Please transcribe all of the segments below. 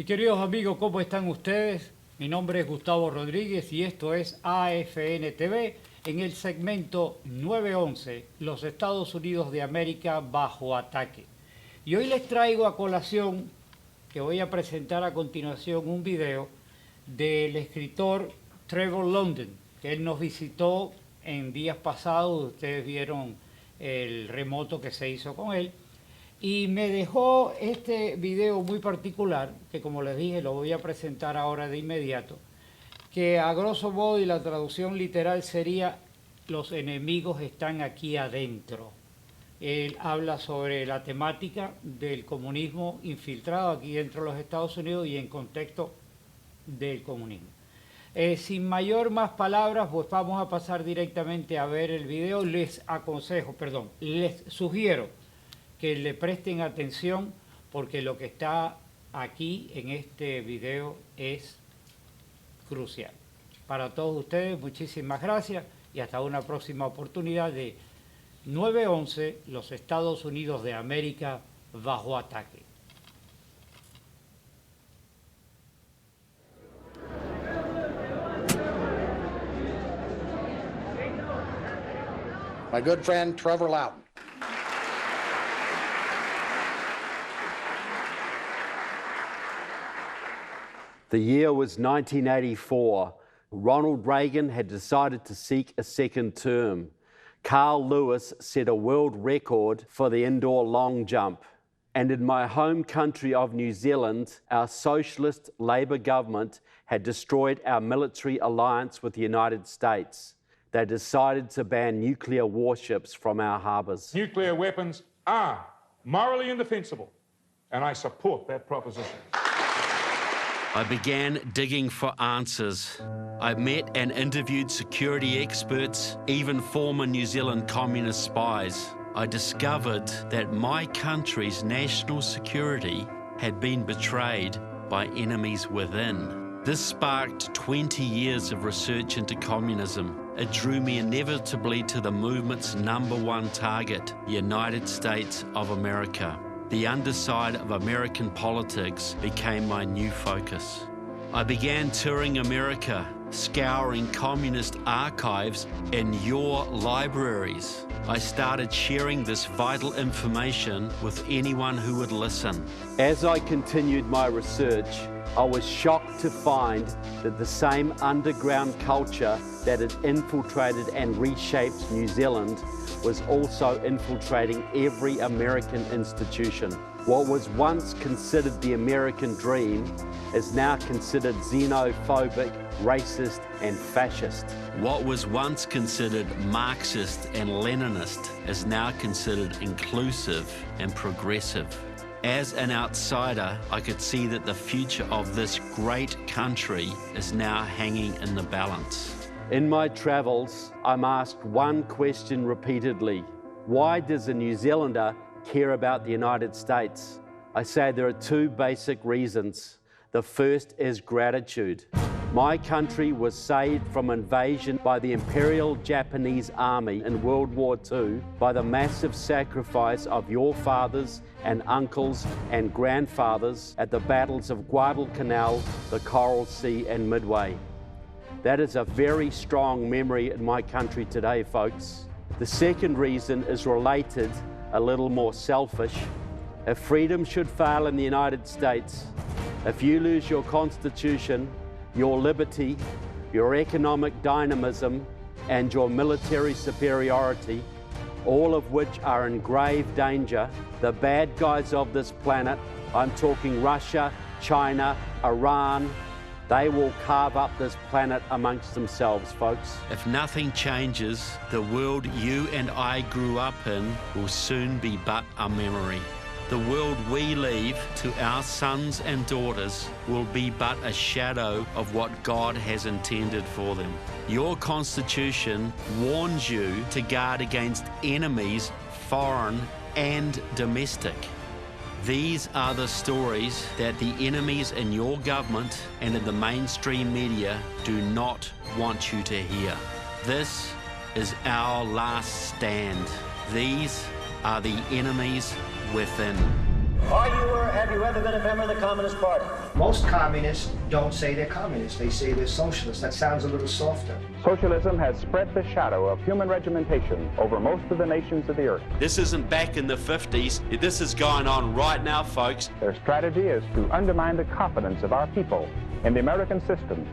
Mis queridos amigos, ¿cómo están ustedes? Mi nombre es Gustavo Rodríguez y esto es AFN TV en el segmento 911, los Estados Unidos de América bajo ataque. Y hoy les traigo a colación, que voy a presentar a continuación, un video del escritor TREVOR LOUDEN, que él nos visitó en días pasados. Ustedes vieron el remoto que se hizo con él. Y me dejó este video muy particular, que como les dije lo voy a presentar ahora de inmediato, que a grosso modo y la traducción literal sería: los enemigos están aquí adentro. Él habla sobre la temática del comunismo infiltrado aquí dentro de los Estados Unidos y en contexto del comunismo. Sin mayor más palabras, pues vamos a pasar directamente a ver el video. Les sugiero que le presten atención, porque lo que está aquí en este video es crucial. Para todos ustedes, muchísimas gracias y hasta una próxima oportunidad de 911, los Estados Unidos de América bajo ataque. My good friend, TREVOR LOUDEN. The year was 1984. Ronald Reagan had decided to seek a second term. Carl Lewis set a world record for the indoor long jump. And in my home country of New Zealand, our socialist Labour government had destroyed our military alliance with the United States. They decided to ban nuclear warships from our harbours. Nuclear weapons are morally indefensible, and I support that proposition. I began digging for answers. I met and interviewed security experts, even former New Zealand communist spies. I discovered that my country's national security had been betrayed by enemies within. This sparked 20 years of research into communism. It drew me inevitably to the movement's #1 target, the United States of America. The underside of American politics became my new focus. I began touring America, scouring communist archives in your libraries. I started sharing this vital information with anyone who would listen. As I continued my research, I was shocked to find that the same underground culture that had infiltrated and reshaped New Zealand was also infiltrating every American institution. What was once considered the American dream is now considered xenophobic, racist, and fascist. What was once considered Marxist and Leninist is now considered inclusive and progressive. As an outsider, I could see that the future of this great country is now hanging in the balance. In my travels, I'm asked one question repeatedly: why does a New Zealander care about the United States? I say there are two basic reasons. The first is gratitude. My country was saved from invasion by the Imperial Japanese Army in World War II by the massive sacrifice of your fathers and uncles and grandfathers at the battles of Guadalcanal, the Coral Sea, and Midway. That is a very strong memory in my country today, folks. The second reason is related, a little more selfish. If freedom should fail in the United States, if you lose your constitution, your liberty, your economic dynamism, and your military superiority, all of which are in grave danger, the bad guys of this planet, I'm talking Russia, China, Iran, they will carve up this planet amongst themselves, folks. If nothing changes, the world you and I grew up in will soon be but a memory. The world we leave to our sons and daughters will be but a shadow of what God has intended for them. Your Constitution warns you to guard against enemies, foreign and domestic. These are the stories that the enemies in your government and in the mainstream media do not want you to hear. This is our last stand. These are the enemies within. Are you or have you ever been a member of the Communist Party? Most communists don't say they're communists. They say they're socialists. That sounds a little softer. Socialism has spread the shadow of human regimentation over most of the nations of the earth. This isn't back in the 50s. This is going on right now, folks. Their strategy is to undermine the confidence of our people in the American system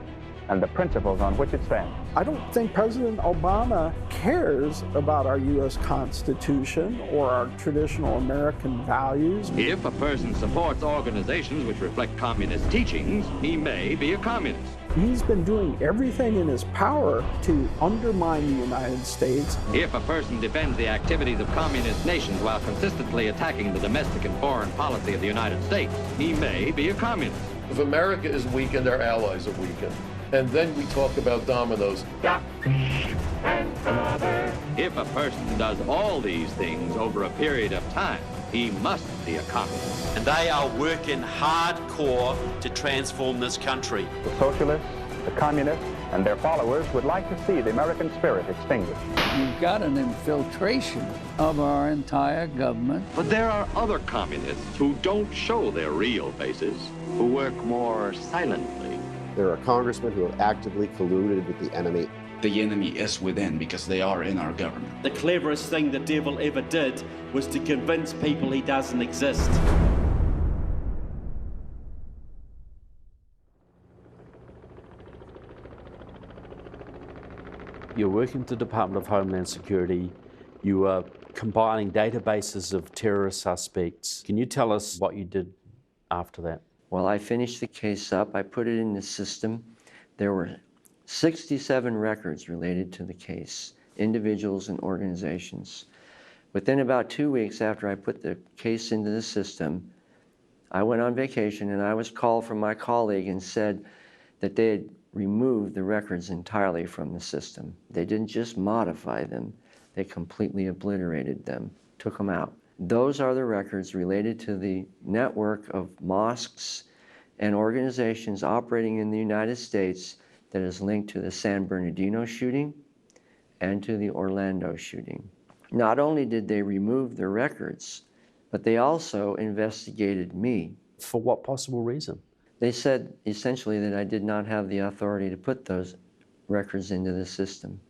and the principles on which it stands. I don't think President Obama cares about our U.S. Constitution or our traditional American values. If a person supports organizations which reflect communist teachings, he may be a communist. He's been doing everything in his power to undermine the United States. If a person defends the activities of communist nations while consistently attacking the domestic and foreign policy of the United States, he may be a communist. If America is weakened, our allies are weakened. And then we talk about dominoes. If a person does all these things over a period of time, he must be a communist. And they are working hardcore to transform this country. The socialists, the communists, and their followers would like to see the American spirit extinguished. You've got an infiltration of our entire government. But there are other communists who don't show their real faces, who work more silently. There are congressmen who have actively colluded with the enemy. The enemy is within because they are in our government. The cleverest thing the devil ever did was to convince people he doesn't exist. You're working at the Department of Homeland Security. You are compiling databases of terrorist suspects. Can you tell us what you did after that? Well, I finished the case up. I put it in the system. There were 67 records related to the case, individuals and organizations. Within about 2 weeks after I put the case into the system, I went on vacation and I was called from my colleague and said that they had removed the records entirely from the system. They didn't just modify them, they completely obliterated them, took them out. Those are the records related to the network of mosques and organizations operating in the United States that is linked to the San Bernardino shooting and to the Orlando shooting. Not only did they remove the records, but they also investigated me. For what possible reason? They said essentially that I did not have the authority to put those records into the system,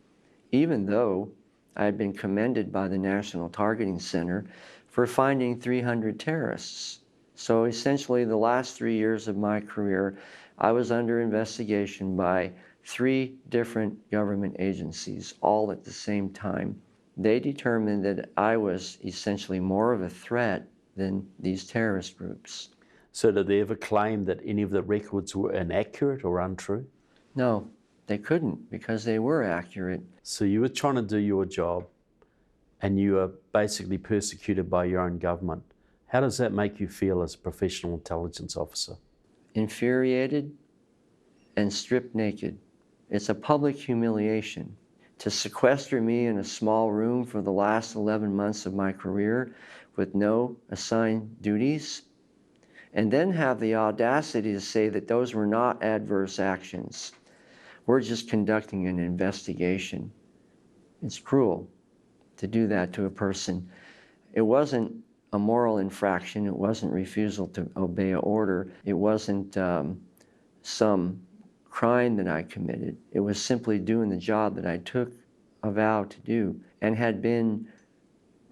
even though I had been commended by the National Targeting Center for finding 300 terrorists. So essentially the last 3 years of my career, I was under investigation by 3 different government agencies, all at the same time. They determined that I was essentially more of a threat than these terrorist groups. So did they ever claim that any of the records were inaccurate or untrue? No, they couldn't because they were accurate. So you were trying to do your job and you were basically persecuted by your own government. How does that make you feel as a professional intelligence officer? Infuriated and stripped naked. It's a public humiliation. To sequester me in a small room for the last 11 months of my career with no assigned duties, and then have the audacity to say that those were not adverse actions. We're just conducting an investigation. It's cruel to do that to a person. It wasn't a moral infraction. It wasn't refusal to obey an order. It wasn't some crime that I committed. It was simply doing the job that I took a vow to do and had been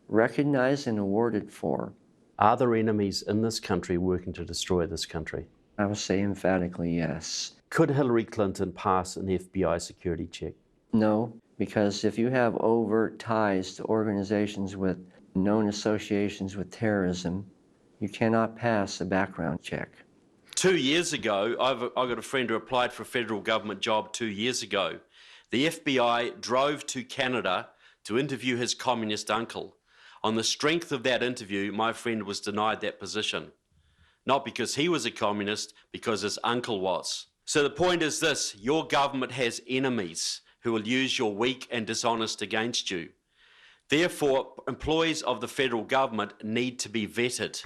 recognized and awarded for. Are there enemies in this country working to destroy this country? I would say emphatically yes. Could Hillary Clinton pass an FBI security check? No, because if you have overt ties to organizations with known associations with terrorism, you cannot pass a background check. 2 years ago, I've got a friend who applied for a federal government job 2 years ago. The FBI drove to Canada to interview his communist uncle. On the strength of that interview, my friend was denied that position. Not because he was a communist, because his uncle was. So the point is this: your government has enemies who will use your weak and dishonest against you. Therefore, employees of the federal government need to be vetted.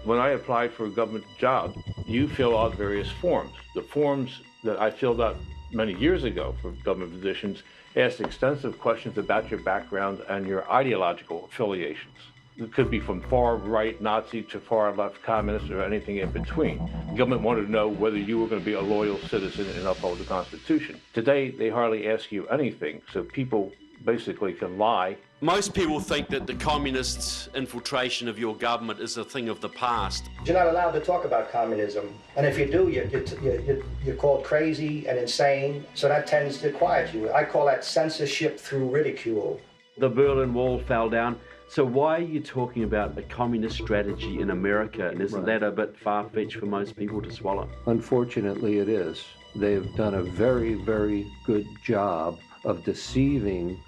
When I applied for a government job, you fill out various forms. The forms that I filled out many years ago for government positions asked extensive questions about your background and your ideological affiliations. It could be from far right Nazi to far left communist or anything in between. The government wanted to know whether you were going to be a loyal citizen and uphold the Constitution. Today, they hardly ask you anything, so people basically can lie. Most people think that the communists' infiltration of your government is a thing of the past. You're not allowed to talk about communism. And if you do, you're called crazy and insane. So that tends to quiet you. I call that censorship through ridicule. The Berlin Wall fell down. So why are you talking about a communist strategy in America? And isn't that a bit far-fetched for most people to swallow? Unfortunately, it is. They've done a very, very good job of deceiving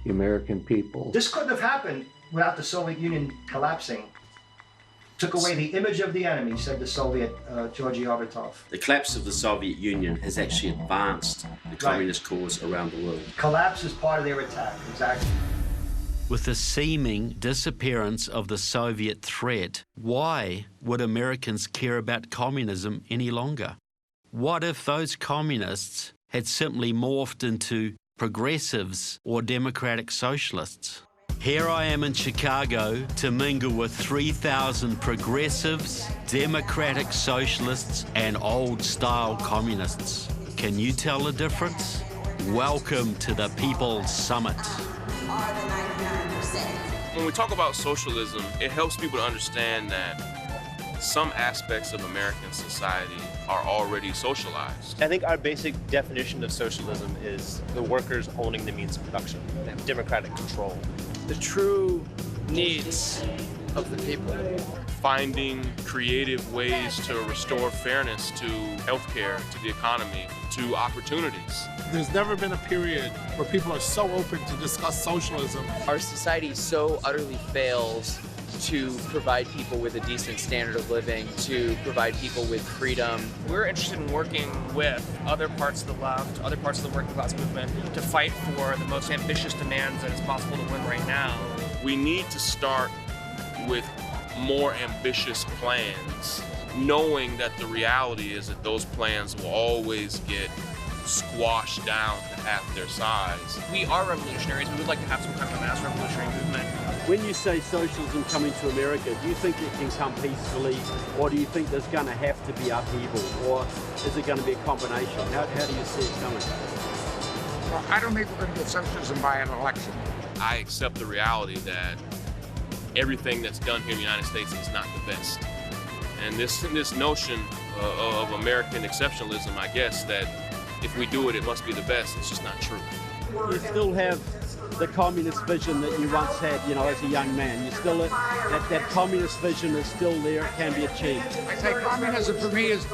the American people. This couldn't have happened without the Soviet Union collapsing. Took away the image of the enemy, said the Soviet Georgy Orbitov. The collapse of the Soviet Union has actually advanced the communist cause around the world. Collapse is part of their attack, exactly. With the seeming disappearance of the Soviet threat, why would Americans care about communism any longer? What if those communists had simply morphed into progressives or democratic socialists? Here I am in Chicago to mingle with 3,000 progressives, democratic socialists, and old-style communists. Can you tell the difference? Welcome to the People's Summit. When we talk about socialism, it helps people to understand that some aspects of American society are already socialized. I think our basic definition of socialism is the workers owning the means of production. They have democratic control. The true needs of the people. Finding creative ways to restore fairness to healthcare, to the economy, to opportunities. There's never been a period where people are so open to discuss socialism. Our society so utterly fails to provide people with a decent standard of living, to provide people with freedom. We're interested in working with other parts of the left, other parts of the working class movement to fight for the most ambitious demands that is possible to win right now. We need to start with more ambitious plans, knowing that the reality is that those plans will always get squashed down to half their size. We are revolutionaries. We would like to have some kind of a mass revolutionary movement. When you say socialism coming to America, do you think it can come peacefully, or do you think there's going to have to be upheaval, or is it going to be a combination? How do you see it coming? Well, I don't think we're going to get socialism by an election. I accept the reality that everything that's done here in the United States is not the best. And this notion of American exceptionalism, I guess, that if we do it, it must be the best, it's just not true. You still have the communist vision that you once had, as a young man. You still that communist vision is still there, it can be achieved. I say communism for me is,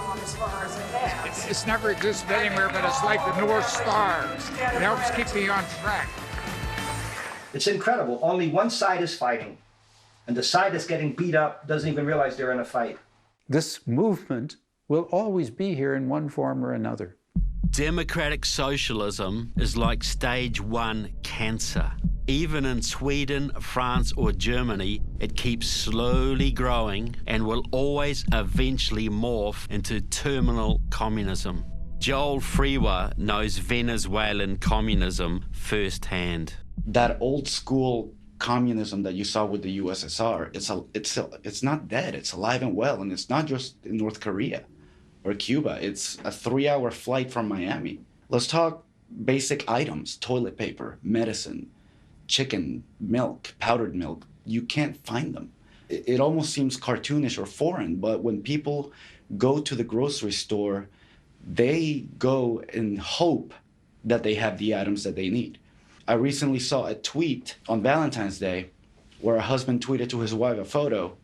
it's never existed anywhere, but it's like the North Star. It helps keep me on track. It's incredible. Only one side is fighting, and the side that's getting beat up doesn't even realize they're in a fight. This movement will always be here in one form or another. Democratic socialism is like stage 1 cancer. Even in Sweden, France, or Germany, it keeps slowly growing and will always eventually morph into terminal communism. Joel Frewa knows Venezuelan communism firsthand. That old school communism that you saw with the USSR, it's not dead, it's alive and well, and it's not just in North Korea or Cuba. It's a 3-hour flight from Miami. Let's talk basic items: toilet paper, medicine, chicken, milk, powdered milk. You can't find them. It almost seems cartoonish or foreign, but when people go to the grocery store, they go in hope that they have the items that they need. I recently saw a tweet on Valentine's Day where a husband tweeted to his wife a photo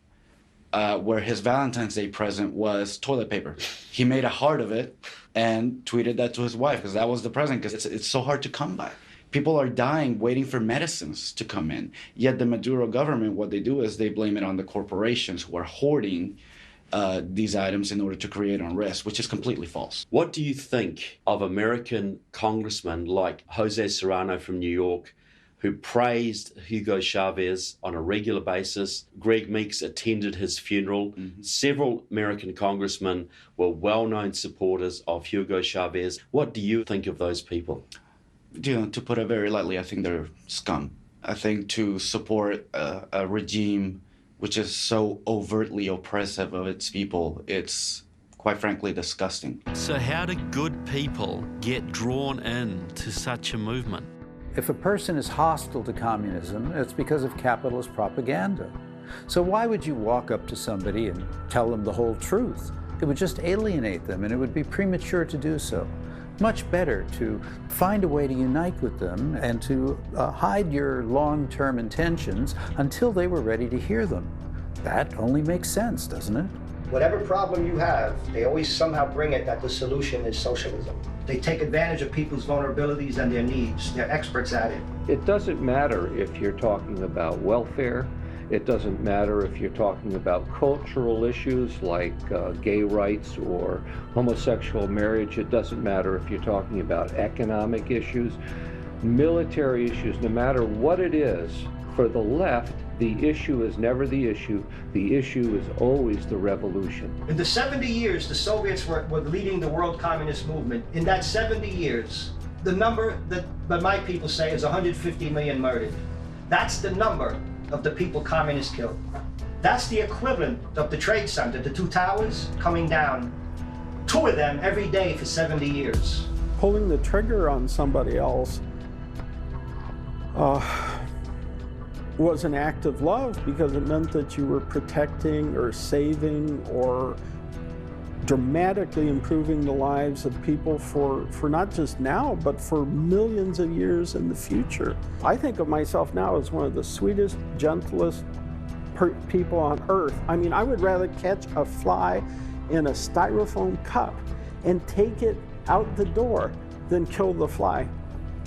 where his Valentine's Day present was toilet paper. He made a heart of it and tweeted that to his wife because that was the present, because it's so hard to come by. People are dying waiting for medicines to come in. Yet the Maduro government, what they do is they blame it on the corporations who are hoarding these items in order to create unrest, which is completely false. What do you think of American congressmen like Jose Serrano from New York, who praised Hugo Chavez on a regular basis? Greg Meeks attended his funeral. Several American congressmen were well-known supporters of Hugo Chavez. What do you think of those people? To put it very lightly, I think they're scum. I think to support a regime which is so overtly oppressive of its people, it's quite frankly disgusting. So how do good people get drawn into such a movement? If a person is hostile to communism, it's because of capitalist propaganda. So why would you walk up to somebody and tell them the whole truth? It would just alienate them, and it would be premature to do so. Much better to find a way to unite with them and to hide your long-term intentions until they were ready to hear them. That only makes sense, doesn't it? Whatever problem you have, they always somehow bring it that the solution is socialism. They take advantage of people's vulnerabilities and their needs. They're experts at it. It doesn't matter if you're talking about welfare. It doesn't matter if you're talking about cultural issues like gay rights or homosexual marriage. It doesn't matter if you're talking about economic issues, military issues, no matter what it is. For the left, the issue is never the issue. The issue is always the revolution. In the 70 years the Soviets were leading the world communist movement, in that 70 years, the number that my people say is 150 million murdered. That's the number of the people communists killed. That's the equivalent of the Trade Center, the two towers coming down, 2 of them every day for 70 years. Pulling the trigger on somebody else was an act of love because it meant that you were protecting or saving or dramatically improving the lives of people for not just now, but for millions of years in the future. I think of myself now as one of the sweetest, gentlest people on earth. I mean, I would rather catch a fly in a styrofoam cup and take it out the door than kill the fly.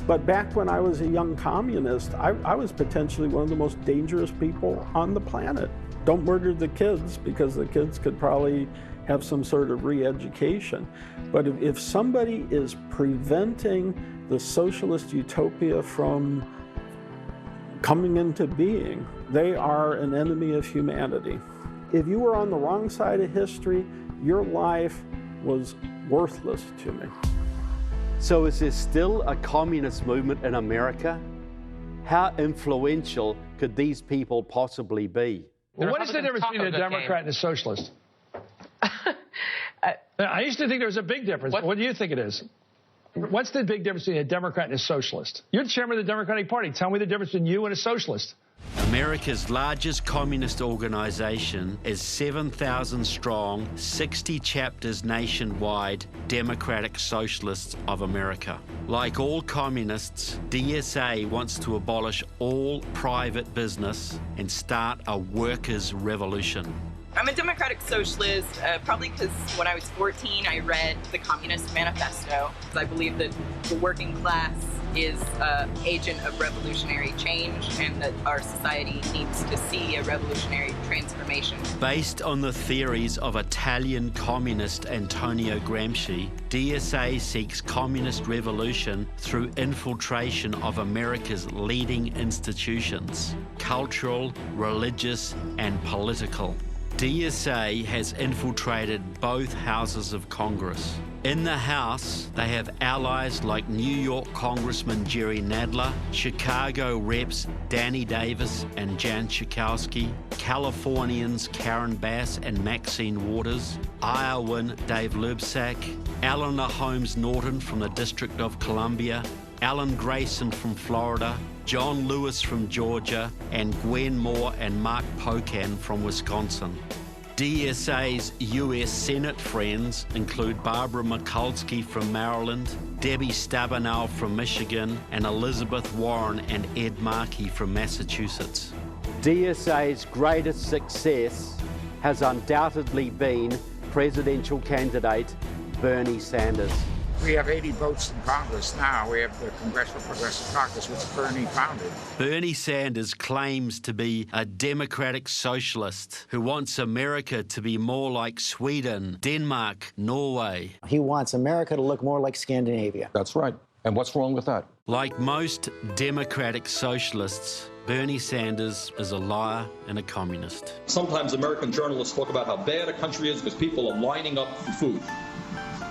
But back when I was a young communist, I was potentially one of the most dangerous people on the planet. Don't murder the kids, because the kids could probably have some sort of re-education. But if somebody is preventing the socialist utopia from coming into being, they are an enemy of humanity. If you were on the wrong side of history, your life was worthless to me. So is there still a communist movement in America? How influential could these people possibly be? Well, what is the difference between a Democrat and a socialist? I used to think there was a big difference. What do you think it is? What's the big difference between a Democrat and a socialist? You're the chairman of the Democratic Party. Tell me the difference between you and a socialist. America's largest communist organization is 7,000 strong, 60 chapters nationwide, Democratic Socialists of America. Like all communists, DSA wants to abolish all private business and start a workers' revolution. I'm a Democratic Socialist, probably because when I was 14, I read the Communist Manifesto. I believe that the working class is an agent of revolutionary change and that our society needs to see a revolutionary transformation. Based on the theories of Italian communist Antonio Gramsci, DSA seeks communist revolution through infiltration of America's leading institutions, cultural, religious, and political. DSA has infiltrated both houses of Congress. In the House, they have allies like New York Congressman Jerry Nadler, Chicago Reps Danny Davis and Jan Schakowsky, Californians Karen Bass and Maxine Waters, Iowan Dave Loebsack, Eleanor Holmes Norton from the District of Columbia, Alan Grayson from Florida, John Lewis from Georgia, and Gwen Moore and Mark Pocan from Wisconsin. DSA's U.S. Senate friends include Barbara Mikulski from Maryland, Debbie Stabenow from Michigan, and Elizabeth Warren and Ed Markey from Massachusetts. DSA's greatest success has undoubtedly been presidential candidate Bernie Sanders. We have 80 votes in Congress now. We have the Congressional Progressive Caucus, which Bernie founded. Bernie Sanders claims to be a democratic socialist who wants America to be more like Sweden, Denmark, Norway. He wants America to look more like Scandinavia. That's right. And what's wrong with that? Like most democratic socialists, Bernie Sanders is a liar and a communist. Sometimes American journalists talk about how bad a country is because people are lining up for food.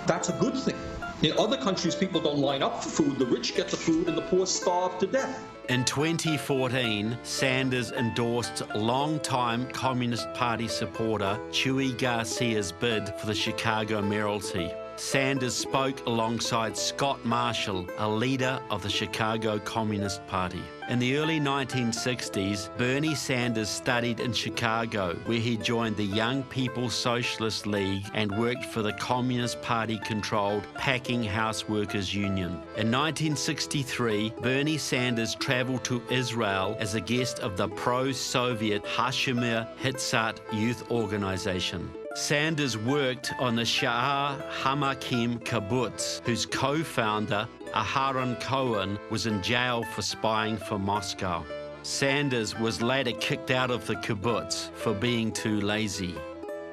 That's a good thing. In other countries, people don't line up for food. The rich get the food and the poor starve to death. In 2014, Sanders endorsed longtime Communist Party supporter Chuy Garcia's bid for the Chicago mayoralty. Sanders spoke alongside Scott Marshall, a leader of the Chicago Communist Party. In the early 1960s, Bernie Sanders studied in Chicago, where he joined the Young People's Socialist League and worked for the Communist Party-controlled Packing House Workers Union. In 1963, Bernie Sanders traveled to Israel as a guest of the pro-Soviet Hashemir Hitzat Youth Organization. Sanders worked on the Sha'ar Hamakim kibbutz, whose co-founder, Aharon Cohen, was in jail for spying for Moscow. Sanders was later kicked out of the kibbutz for being too lazy.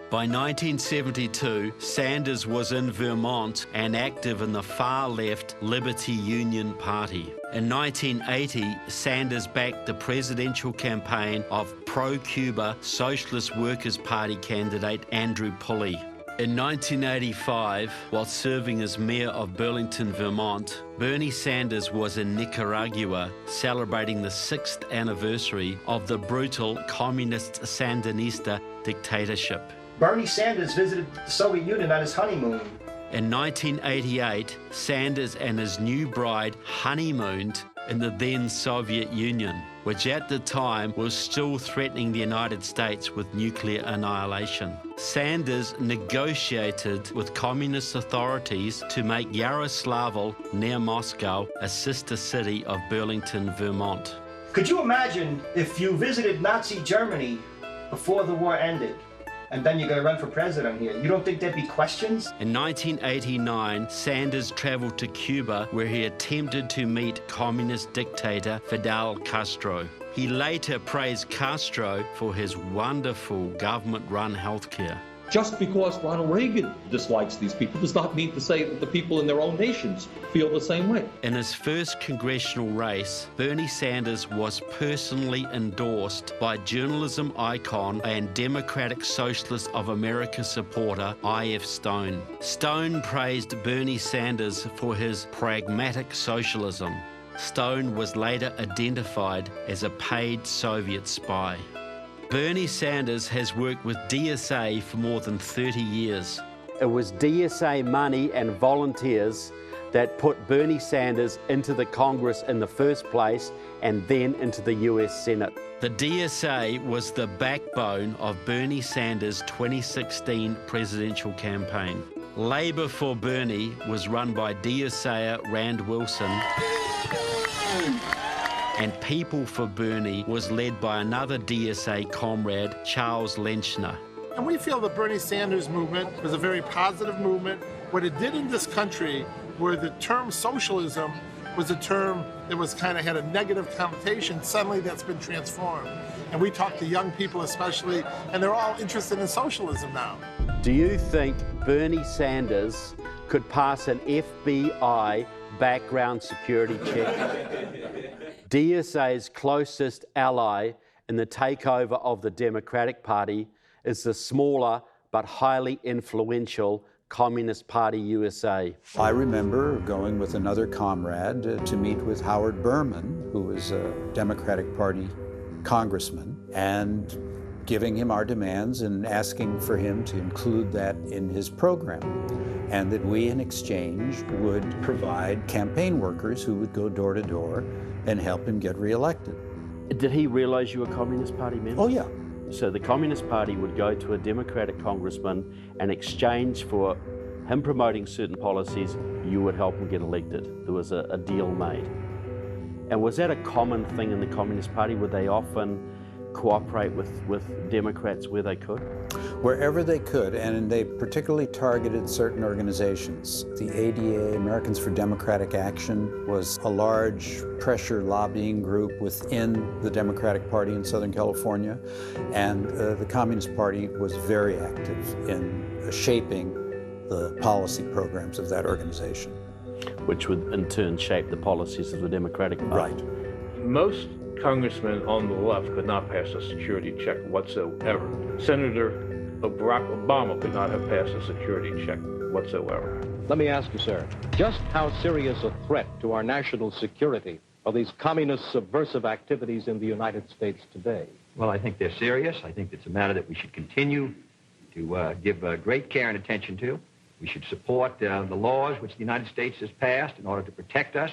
By 1972, Sanders was in Vermont and active in the far-left Liberty Union Party. In 1980, Sanders backed the presidential campaign of pro-Cuba Socialist Workers' Party candidate Andrew Pulley. In 1985, while serving as mayor of Burlington, Vermont, Bernie Sanders was in Nicaragua celebrating the 6th anniversary of the brutal communist Sandinista dictatorship. Bernie Sanders visited the Soviet Union on his honeymoon. In 1988, Sanders and his new bride honeymooned in the then Soviet Union, which at the time was still threatening the United States with nuclear annihilation. Sanders negotiated with communist authorities to make Yaroslavl, near Moscow, a sister city of Burlington, Vermont. Could you imagine if you visited Nazi Germany before the war ended? And then you're going to run for president here. You don't think there'd be questions? In 1989, Sanders traveled to Cuba, where he attempted to meet communist dictator Fidel Castro. He later praised Castro for his wonderful government-run healthcare. Just because Ronald Reagan dislikes these people does not mean to say that the people in their own nations feel the same way. In his first congressional race, Bernie Sanders was personally endorsed by journalism icon and Democratic Socialist of America supporter I.F. Stone. Stone praised Bernie Sanders for his pragmatic socialism. Stone was later identified as a paid Soviet spy. Bernie Sanders has worked with DSA for more than 30 years. It was DSA money and volunteers that put Bernie Sanders into the Congress in the first place and then into the US Senate. The DSA was the backbone of Bernie Sanders' 2016 presidential campaign. Labor for Bernie was run by DSAer Rand Wilson, and People for Bernie was led by another DSA comrade, Charles Lenchner. And we feel the Bernie Sanders movement was a very positive movement. What it did in this country, where the term socialism was a term that was kind of had a negative connotation, suddenly that's been transformed. And we talk to young people especially, and they're all interested in socialism now. Do you think Bernie Sanders could pass an FBI background security check? DSA's closest ally in the takeover of the Democratic Party is the smaller but highly influential Communist Party USA. I remember going with another comrade to meet with Howard Berman, who was a Democratic Party congressman, and giving him our demands and asking for him to include that in his program, and that we in exchange would provide campaign workers who would go door to door and help him get reelected. Did he realize you were a Communist Party member? Oh, yeah. So the Communist Party would go to a Democratic congressman and exchange for him promoting certain policies, you would help him get elected. There was a deal made. And was that a common thing in the Communist Party? Would they often cooperate with Democrats where they could? Wherever they could, and they particularly targeted certain organizations. The ADA, Americans for Democratic Action, was a large pressure lobbying group within the Democratic Party in Southern California, and the Communist Party was very active in shaping the policy programs of that organization. Which would in turn shape the policies of the Democratic Party. Right. Most congressmen on the left could not pass a security check whatsoever. Senator Barack Obama could not have passed a security check whatsoever. Let me ask you, sir, just how serious a threat to our national security are these communist subversive activities in the United States today? Well, I think they're serious. I think it's a matter that we should continue to give great care and attention to. We should support the laws which the United States has passed in order to protect us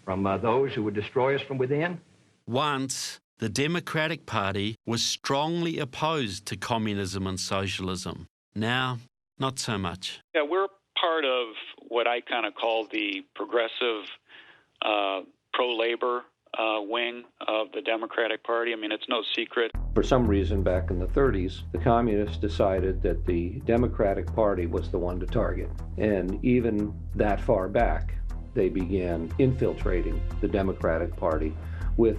from those who would destroy us from within. Once, the Democratic Party was strongly opposed to communism and socialism. Now, not so much. Yeah, we're part of what I kind of call the progressive pro-labor wing of the Democratic Party. I mean, it's no secret. For some reason, back in the 30s, the communists decided that the Democratic Party was the one to target. And even that far back, they began infiltrating the Democratic Party with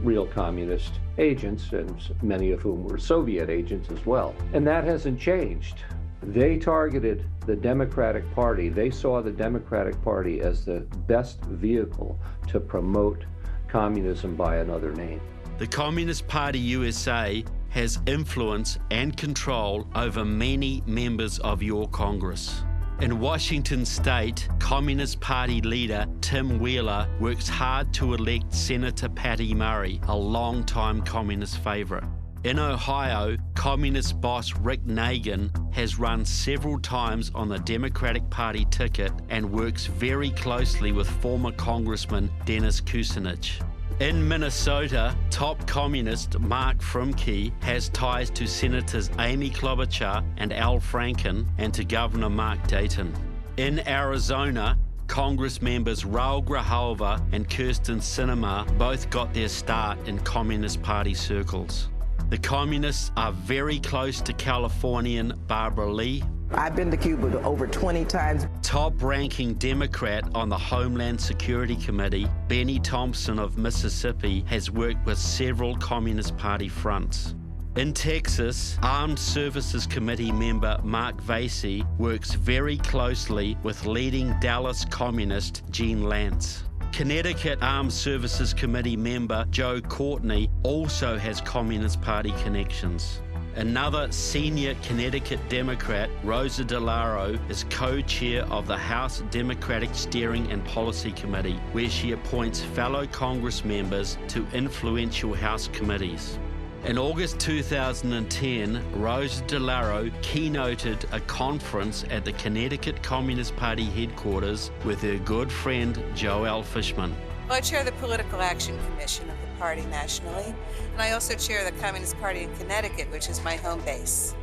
real communist agents, and many of whom were Soviet agents as well. And that hasn't changed. They targeted the Democratic Party. They saw the Democratic Party as the best vehicle to promote communism by another name. The Communist Party USA has influence and control over many members of your Congress. In Washington State, Communist Party leader Tim Wheeler works hard to elect Senator Patty Murray, a longtime communist favorite. In Ohio, Communist boss Rick Nagin has run several times on the Democratic Party ticket and works very closely with former Congressman Dennis Kucinich. In Minnesota, top communist Mark Frumke has ties to Senators Amy Klobuchar and Al Franken and to Governor Mark Dayton. In Arizona, Congress members Raul Grijalva and Kirsten Sinema both got their start in Communist Party circles. The communists are very close to Californian Barbara Lee. I've been to Cuba over 20 times. Top-ranking Democrat on the Homeland Security Committee, Benny Thompson of Mississippi, has worked with several Communist Party fronts. In Texas, Armed Services Committee member Mark Vasey works very closely with leading Dallas communist Gene Lantz. Connecticut Armed Services Committee member Joe Courtney also has Communist Party connections. Another senior Connecticut Democrat, Rosa DeLauro, is co-chair of the House Democratic Steering and Policy Committee, where she appoints fellow Congress members to influential House committees. In August 2010, Rosa DeLauro keynoted a conference at the Connecticut Communist Party headquarters with her good friend Joelle Fishman. Well, I chair the Political Action Commission of the party nationally, and I also chair the Communist Party in Connecticut, which is my home base.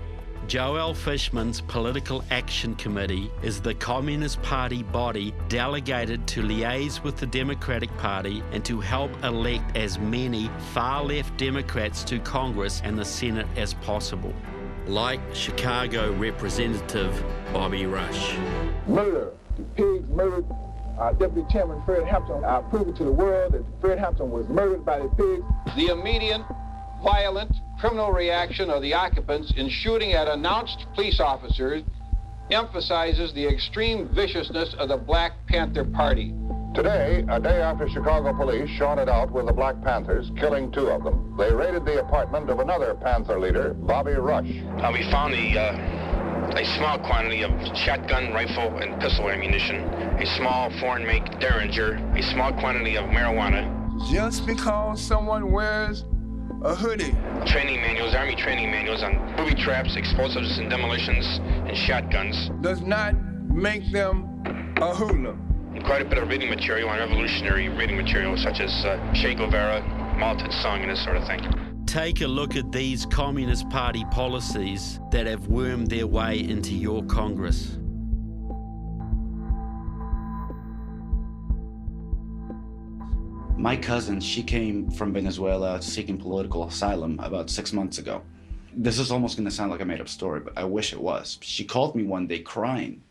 Joelle Fishman's Political Action Committee is the Communist Party body delegated to liaise with the Democratic Party and to help elect as many far-left Democrats to Congress and the Senate as possible, like Chicago Representative Bobby Rush. Murder. The pigs murdered Deputy Chairman Fred Hampton. I proved to the world that Fred Hampton was murdered by the pigs. The immediate, violent, criminal reaction of the occupants in shooting at announced police officers emphasizes the extreme viciousness of the Black Panther Party. Today, a day after Chicago police shot it out with the Black Panthers, killing 2 of them, they raided the apartment of another Panther leader, Bobby Rush. We found a small quantity of shotgun, rifle, and pistol ammunition, a small foreign-make Derringer, a small quantity of marijuana. Just because someone wears a hoodie. Training manuals, Army training manuals on booby traps, explosives and demolitions, and shotguns. Does not make them a hoodlum. And quite a bit of reading material on revolutionary reading material, such as Che Guevara, Mao Tse-tung, and this sort of thing. Take a look at these Communist Party policies that have wormed their way into your Congress. My cousin, she came from Venezuela seeking political asylum about 6 months ago. This is almost going to sound like a made-up story, but I wish it was. She called me one day crying,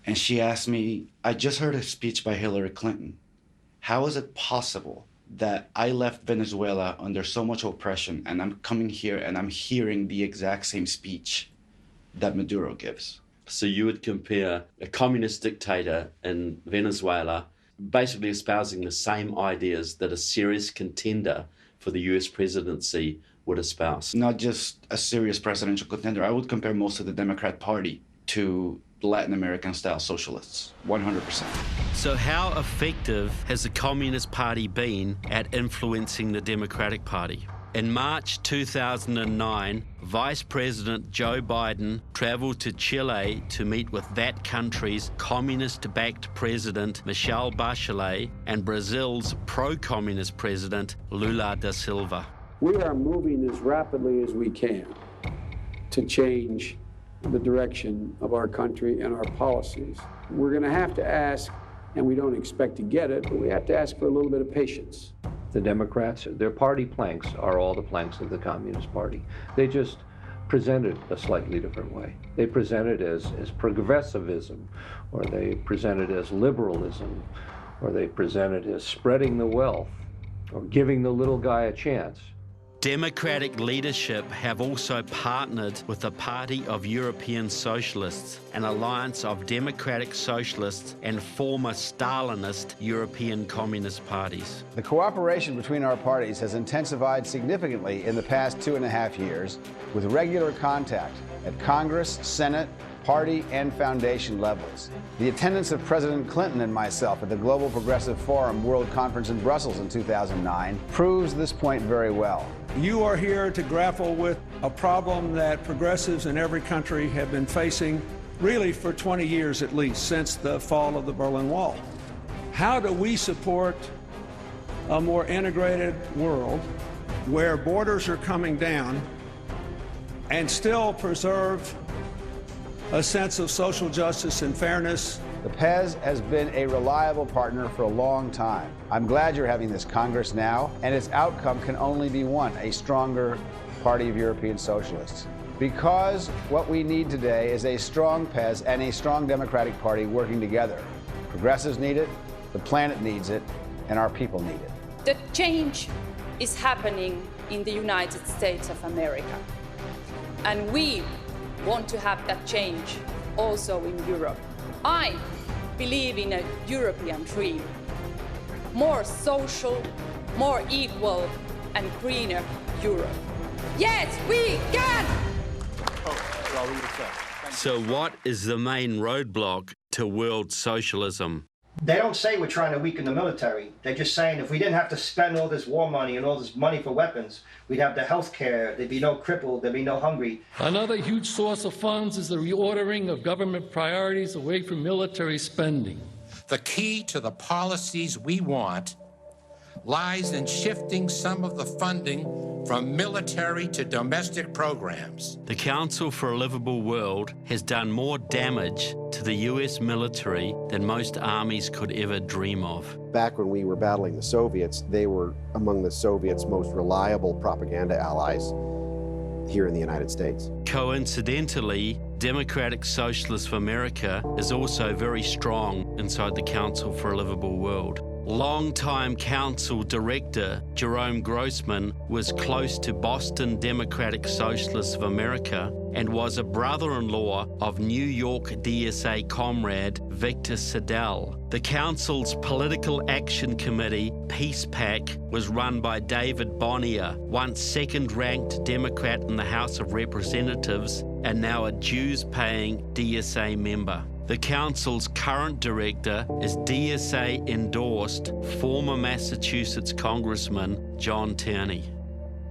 and she asked me, I just heard a speech by Hillary Clinton. How is it possible that I left Venezuela under so much oppression, and I'm coming here and I'm hearing the exact same speech that Maduro gives? So you would compare a communist dictator in Venezuela basically espousing the same ideas that a serious contender for the US presidency would espouse. Not just a serious presidential contender. I would compare most of the Democrat Party to Latin American-style socialists, 100%. So how effective has the Communist Party been at influencing the Democratic Party? In March 2009, Vice President Joe Biden traveled to Chile to meet with that country's communist-backed president, Michelle Bachelet, and Brazil's pro-communist president, Lula da Silva. We are moving as rapidly as we can to change the direction of our country and our policies. We're going to have to ask, and we don't expect to get it, but we have to ask for a little bit of patience. The Democrats, their party planks are all the planks of the Communist Party. They just present it a slightly different way. They present it as progressivism, or they present it as liberalism, or they present it as spreading the wealth, or giving the little guy a chance. Democratic leadership have also partnered with the Party of European Socialists, an alliance of democratic socialists and former Stalinist European communist parties. The cooperation between our parties has intensified significantly in the past 2.5 years, with regular contact at Congress, Senate, party, and foundation levels. The attendance of President Clinton and myself at the Global Progressive Forum World Conference in Brussels in 2009 proves this point very well. You are here to grapple with a problem that progressives in every country have been facing really for 20 years at least, since the fall of the Berlin Wall. How do we support a more integrated world where borders are coming down and still preserve a sense of social justice and fairness? The PES has been a reliable partner for a long time. I'm glad you're having this Congress now, and its outcome can only be one, a stronger Party of European Socialists. Because what we need today is a strong PES and a strong Democratic Party working together. Progressives need it, the planet needs it, and our people need it. The change is happening in the United States of America. And we want to have that change also in Europe. I believe in a European dream. More social, more equal, and greener Europe. Yes, we can! So what is the main roadblock to world socialism? They don't say we're trying to weaken the military. They're just saying if we didn't have to spend all this war money and all this money for weapons, we'd have the health care, there'd be no crippled, there'd be no hungry. Another huge source of funds is the reordering of government priorities away from military spending. The key to the policies we want lies in shifting some of the funding from military to domestic programs. The Council for a Livable World has done more damage to the US military than most armies could ever dream of. Back when we were battling the Soviets, they were among the Soviets' most reliable propaganda allies here in the United States. Coincidentally, Democratic Socialists of America is also very strong inside the Council for a Livable World. Longtime council director Jerome Grossman was close to Boston Democratic Socialists of America and was a brother-in-law of New York DSA comrade Victor Siddell. The council's Political Action Committee, Peace PAC, was run by David Bonnier, once second-ranked Democrat in the House of Representatives and now a dues-paying DSA member. The council's current director is DSA-endorsed former Massachusetts Congressman John Tierney.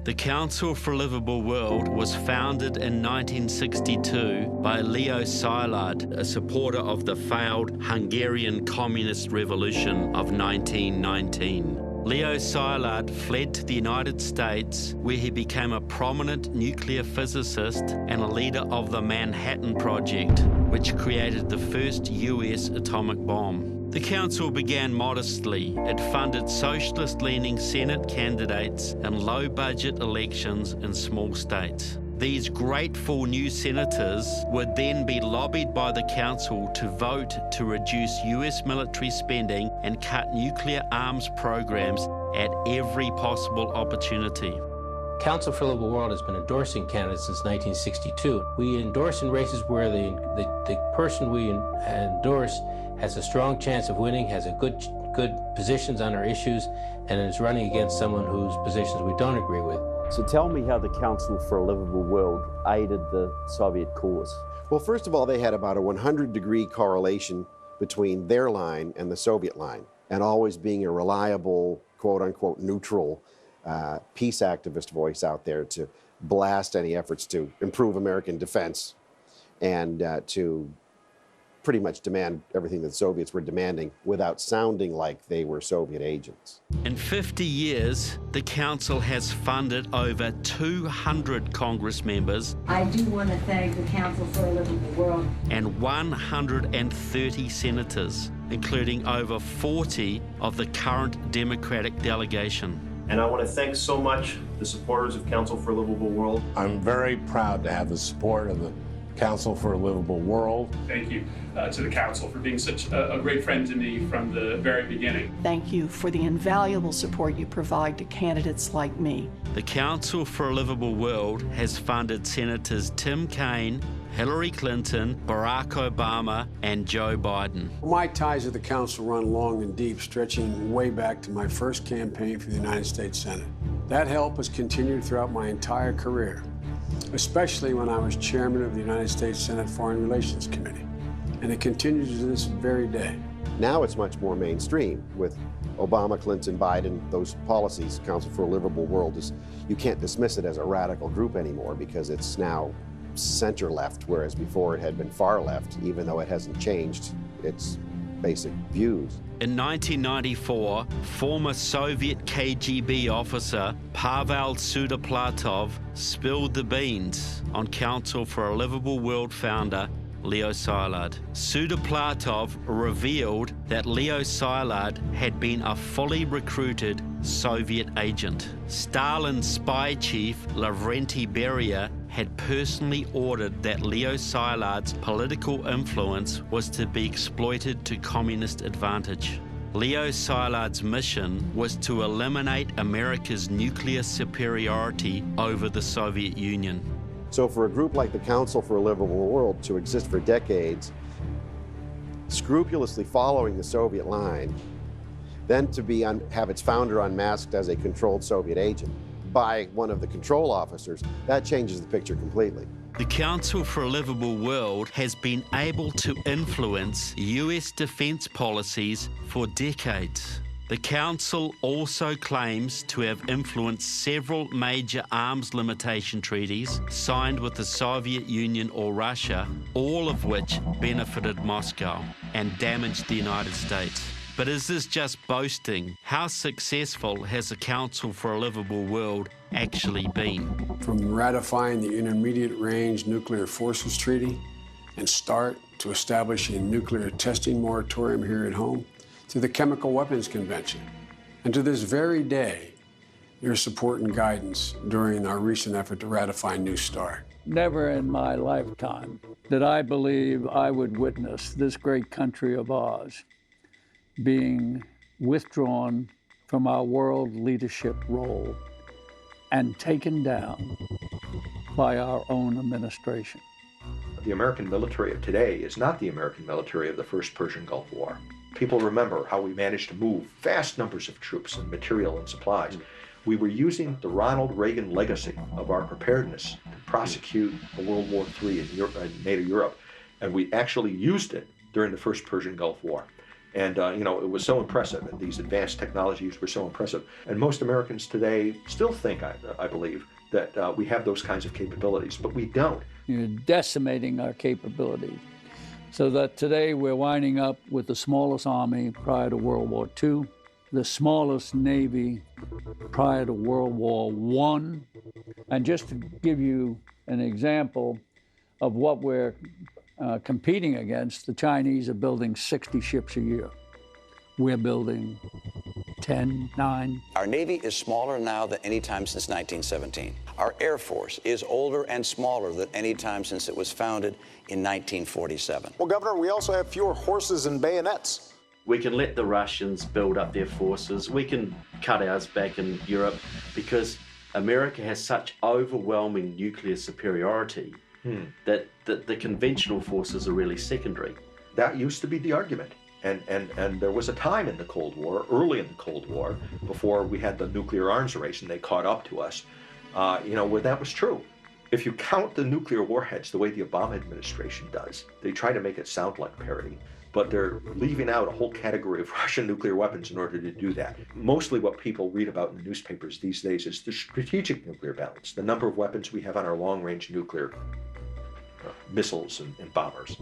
The Council for a Livable World was founded in 1962 by Leo Szilard, a supporter of the failed Hungarian Communist Revolution of 1919. Leo Szilard fled to the United States, where he became a prominent nuclear physicist and a leader of the Manhattan Project, which created the first US atomic bomb. The council began modestly. It funded socialist-leaning Senate candidates in low-budget elections in small states. These grateful new senators would then be lobbied by the council to vote to reduce US military spending and cut nuclear arms programs at every possible opportunity. Council for a Livable World has been endorsing candidates since 1962. We endorse in races where the person we endorse has a strong chance of winning, has a good positions on our issues, and is running against someone whose positions we don't agree with. So tell me how the Council for a Livable World aided the Soviet cause. Well, first of all, they had about a 100-degree correlation between their line and the Soviet line, and always being a reliable, quote-unquote, neutral peace activist voice out there to blast any efforts to improve American defense and to pretty much demand everything that the Soviets were demanding without sounding like they were Soviet agents. In 50 years, the Council has funded over 200 Congress members. I do want to thank the Council for a Livable World. And 130 senators, including over 40 of the current Democratic delegation. And I want to thank so much the supporters of Council for a Livable World. I'm very proud to have the support of the Council for a Livable World. Thank you to the Council for being such a great friend to me from the very beginning. Thank you for the invaluable support you provide to candidates like me. The Council for a Livable World has funded Senators Tim Kaine, Hillary Clinton, Barack Obama, and Joe Biden. My ties to the Council run long and deep, stretching way back to my first campaign for the United States Senate. That help has continued throughout my entire career, especially when I was chairman of the United States Senate Foreign Relations Committee, and it continues to this very day. Now it's much more mainstream with Obama, Clinton, Biden, those policies. Council for a Livable World is, you can't dismiss it as a radical group anymore because it's now center left, whereas before it had been far left, even though it hasn't changed its basic views. In 1994, former Soviet KGB officer Pavel Sudoplatov spilled the beans on Council for a Livable World founder Leo Szilard. Sudoplatov revealed that Leo Szilard had been a fully recruited Soviet agent. Stalin's spy chief Lavrenti Beria had personally ordered that Leo Szilard's political influence was to be exploited to communist advantage. Leo Szilard's mission was to eliminate America's nuclear superiority over the Soviet Union. So for a group like the Council for a Livable World to exist for decades, scrupulously following the Soviet line, then to have its founder unmasked as a controlled Soviet agent by one of the control officers, that changes the picture completely. The Council for a Livable World has been able to influence US defense policies for decades. The Council also claims to have influenced several major arms limitation treaties signed with the Soviet Union or Russia, all of which benefited Moscow and damaged the United States. But is this just boasting? How successful has the Council for a Livable World actually been? From ratifying the Intermediate Range Nuclear Forces Treaty and START to establishing a nuclear testing moratorium here at home, to the Chemical Weapons Convention, and to this very day, your support and guidance during our recent effort to ratify New START. Never in my lifetime did I believe I would witness this great country of ours being withdrawn from our world leadership role and taken down by our own administration. The American military of today is not the American military of the first Persian Gulf War. People remember how we managed to move vast numbers of troops and material and supplies. We were using the Ronald Reagan legacy of our preparedness to prosecute a World War III in NATO Europe, and we actually used it during the first Persian Gulf War. And, it was so impressive, and these advanced technologies were so impressive. And most Americans today still think, I believe, that we have those kinds of capabilities, but we don't. You're decimating our capabilities, so that today we're winding up with the smallest army prior to World War II, the smallest Navy prior to World War I. And just to give you an example of what we're competing against, the Chinese are building 60 ships a year. We're building 10, 9. Our Navy is smaller now than any time since 1917. Our Air Force is older and smaller than any time since it was founded in 1947. Well, Governor, we also have fewer horses and bayonets. We can let the Russians build up their forces. We can cut ours back in Europe because America has such overwhelming nuclear superiority that the conventional forces are really secondary. That used to be the argument. And there was a time in the Cold War, early in the Cold War, before we had the nuclear arms race and they caught up to us, where that was true. If you count the nuclear warheads the way the Obama administration does, they try to make it sound like parity, but they're leaving out a whole category of Russian nuclear weapons in order to do that. Mostly what people read about in the newspapers these days is the strategic nuclear balance, the number of weapons we have on our long-range nuclear missiles and bombers.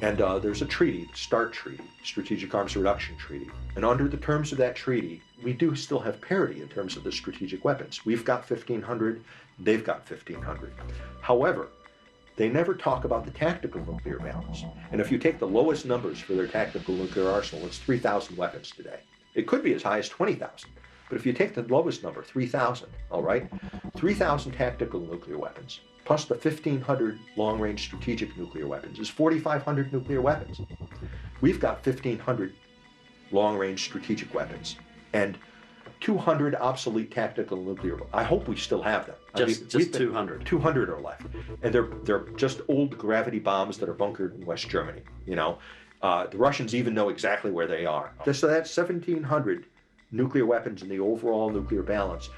And there's a treaty, the START Treaty, Strategic Arms Reduction Treaty. And under the terms of that treaty, we do still have parity in terms of the strategic weapons. We've got 1,500, they've got 1,500. However, they never talk about the tactical nuclear balance. And if you take the lowest numbers for their tactical nuclear arsenal, it's 3,000 weapons today. It could be as high as 20,000. But if you take the lowest number, 3,000, all right? 3,000 tactical nuclear weapons, plus the 1,500 long-range strategic nuclear weapons, is 4,500 nuclear weapons. We've got 1,500 long-range strategic weapons and 200 obsolete tactical nuclear. I hope we still have them. Just 200. 200 are left, and they're just old gravity bombs that are bunkered in West Germany. The Russians even know exactly where they are. So that's 1,700 nuclear weapons in the overall nuclear balance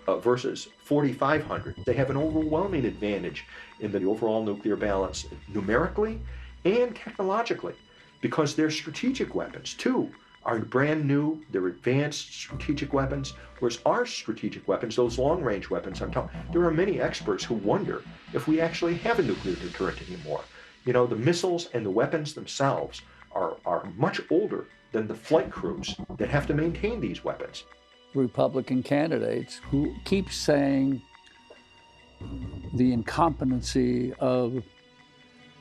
versus 4,500. They have an overwhelming advantage in the overall nuclear balance numerically and technologically because their strategic weapons too are brand new, they're advanced strategic weapons, whereas our strategic weapons, those long-range weapons I'm talking, there are many experts who wonder if we actually have a nuclear deterrent anymore. The missiles and the weapons themselves are much older than the flight crews that have to maintain these weapons. Republican candidates who keep saying the incompetency of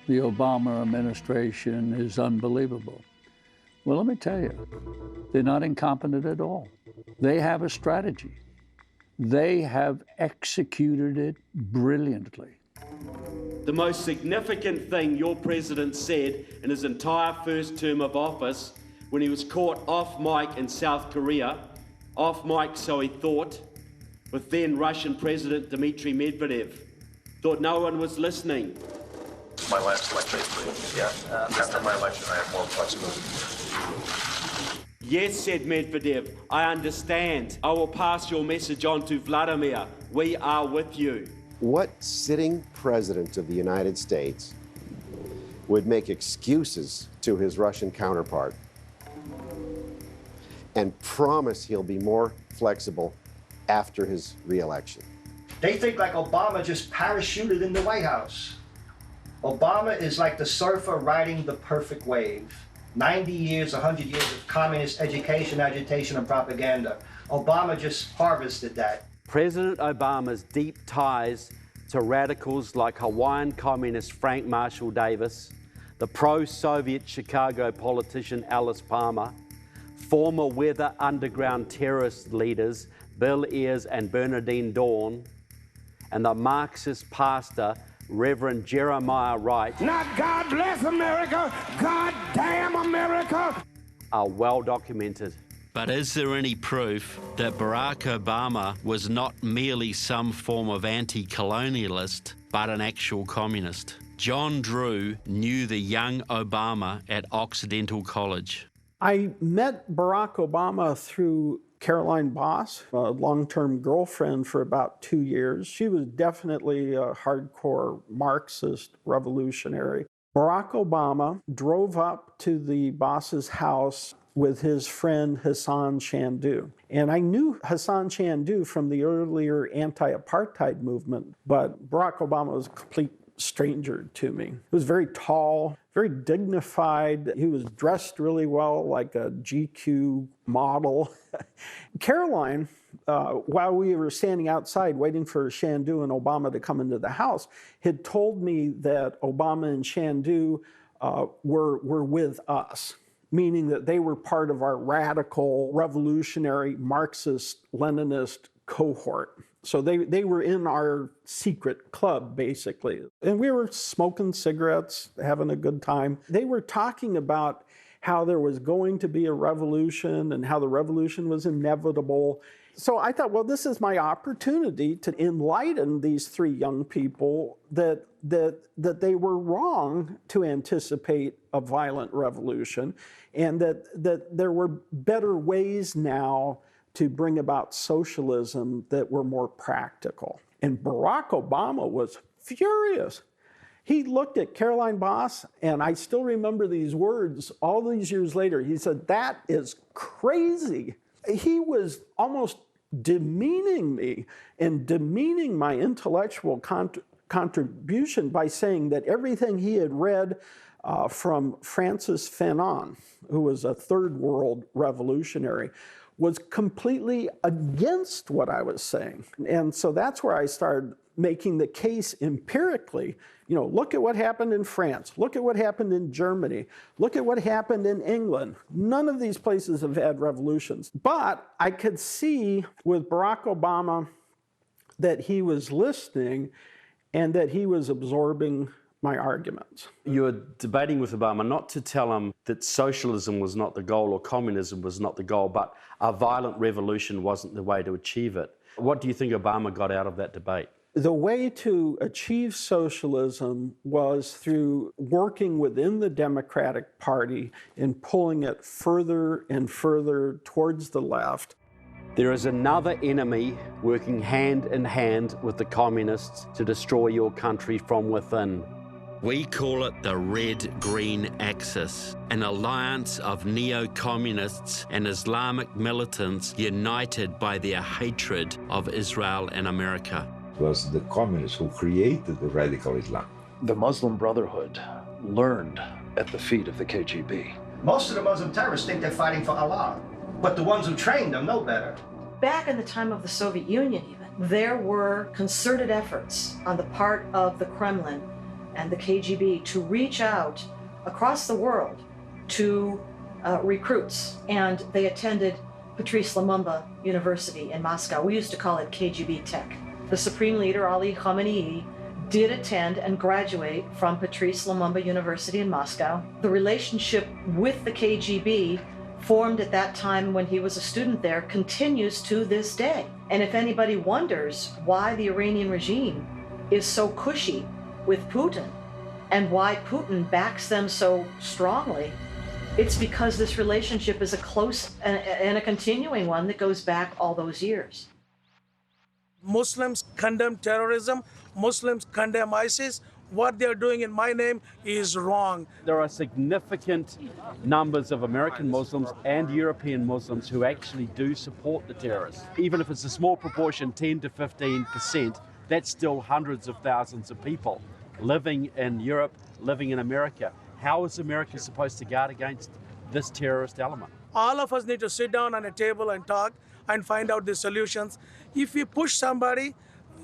the Obama administration is unbelievable. Well, let me tell you, they're not incompetent at all. They have a strategy. They have executed it brilliantly. The most significant thing your president said in his entire first term of office when he was caught off mic in South Korea, off mic so he thought, with then Russian President Dmitry Medvedev, thought no one was listening. My last election, after my election, I have more flexibility. Yes, said Medvedev, I understand. I will pass your message on to Vladimir. We are with you. What sitting president of the United States would make excuses to his Russian counterpart and promise he'll be more flexible after his re-election? They think like Obama just parachuted in the White House. Obama is like the surfer riding the perfect wave. 90 years, 100 years of communist education, agitation, and propaganda. Obama just harvested that. President Obama's deep ties to radicals like Hawaiian communist Frank Marshall Davis, the pro-Soviet Chicago politician Alice Palmer, former Weather Underground terrorist leaders Bill Ayers and Bernardine Dawn, and the Marxist pastor Reverend Jeremiah Wright, not God bless America, God damn America, are well documented. But is there any proof that Barack Obama was not merely some form of anti-colonialist, but an actual communist? John Drew knew the young Obama at Occidental College. I met Barack Obama through Caroline Boss, a long-term girlfriend for about 2 years. She was definitely a hardcore Marxist revolutionary. Barack Obama drove up to the Boss's house with his friend Hassan Chandu. And I knew Hassan Chandu from the earlier anti-apartheid movement, but Barack Obama was a complete stranger to me. He was very tall, very dignified. He was dressed really well, like a GQ model. Caroline, while we were standing outside waiting for Chandu and Obama to come into the house, had told me that Obama and Chandu were with us, meaning that they were part of our radical, revolutionary, Marxist-Leninist cohort. So they were in our secret club, basically. And we were smoking cigarettes, having a good time. They were talking about how there was going to be a revolution and how the revolution was inevitable. So I thought, well, this is my opportunity to enlighten these three young people that they were wrong to anticipate a violent revolution, and that there were better ways now to bring about socialism that were more practical. And Barack Obama was furious. He looked at Caroline Boss, and I still remember these words all these years later. He said, "That is crazy." He was almost demeaning me and demeaning my intellectual contribution by saying that everything he had read from Francis Fanon, who was a third world revolutionary, was completely against what I was saying. And so that's where I started making the case empirically. You know, look at what happened in France. Look at what happened in Germany. Look at what happened in England. None of these places have had revolutions. But I could see with Barack Obama that he was listening and that he was absorbing my arguments. You were debating with Obama not to tell him that socialism was not the goal or communism was not the goal, but a violent revolution wasn't the way to achieve it. What do you think Obama got out of that debate? The way to achieve socialism was through working within the Democratic Party and pulling it further and further towards the left. There is another enemy working hand in hand with the communists to destroy your country from within. We call it the Red-Green Axis, an alliance of neo-communists and Islamic militants united by their hatred of Israel and America. It was the communists who created the radical Islam. The Muslim Brotherhood learned at the feet of the KGB. Most of the Muslim terrorists think they're fighting for Allah, but the ones who trained them know better. Back in the time of the Soviet Union even, there were concerted efforts on the part of the Kremlin and the KGB to reach out across the world to recruits, and they attended Patrice Lumumba University in Moscow. We used to call it KGB Tech. The Supreme Leader, Ali Khamenei, did attend and graduate from Patrice Lumumba University in Moscow. The relationship with the KGB formed at that time when he was a student there continues to this day. And if anybody wonders why the Iranian regime is so cushy with Putin and why Putin backs them so strongly, it's because this relationship is a close and a continuing one that goes back all those years. Muslims condemn terrorism, Muslims condemn ISIS. What they're doing in my name is wrong. There are significant numbers of American Muslims and European Muslims who actually do support the terrorists. Even if it's a small proportion, 10 to 15%, that's still hundreds of thousands of people living in Europe, living in America. How is America supposed to guard against this terrorist element? All of us need to sit down on a table and talk and find out the solutions. If we push somebody,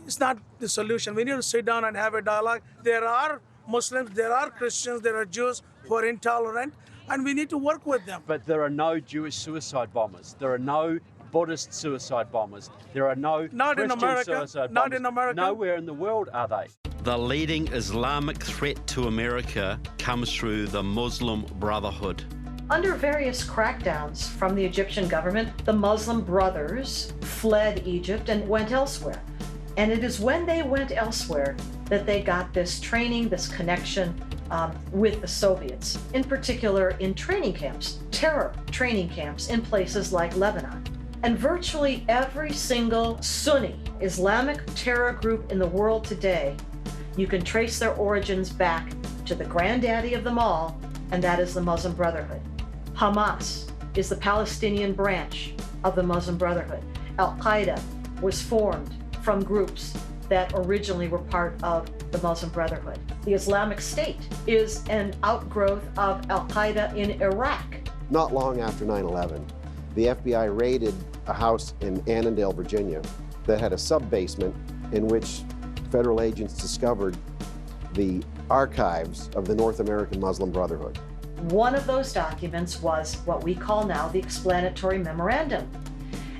it's not the solution. We need to sit down and have a dialogue. There are Muslims, there are Christians, there are Jews who are intolerant, and we need to work with them. But there are no Jewish suicide bombers. There are no Buddhist suicide bombers. There are no Christian suicide bombers. Not in America. Nowhere in the world are they. The leading Islamic threat to America comes through the Muslim Brotherhood. Under various crackdowns from the Egyptian government, the Muslim Brothers fled Egypt and went elsewhere. And it is when they went elsewhere that they got this training, this connection with the Soviets, in particular in training camps, terror training camps in places like Lebanon. And virtually every single Sunni Islamic terror group in the world today, you can trace their origins back to the granddaddy of them all, and that is the Muslim Brotherhood. Hamas is the Palestinian branch of the Muslim Brotherhood. Al-Qaeda was formed from groups that originally were part of the Muslim Brotherhood. The Islamic State is an outgrowth of Al-Qaeda in Iraq. Not long after 9/11, the FBI raided a house in Annandale, Virginia, that had a sub-basement in which federal agents discovered the archives of the North American Muslim Brotherhood. One of those documents was what we call now the explanatory memorandum.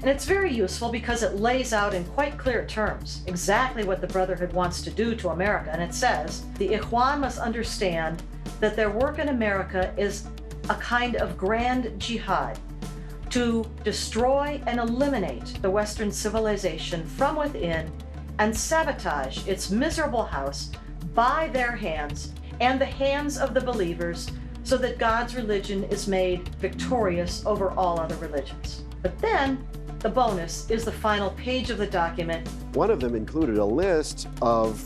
And it's very useful because it lays out in quite clear terms exactly what the Brotherhood wants to do to America. And it says, the Ikhwan must understand that their work in America is a kind of grand jihad to destroy and eliminate the Western civilization from within and sabotage its miserable house by their hands and the hands of the believers, so that God's religion is made victorious over all other religions. But then The bonus is the final page of the document. One of them included a list of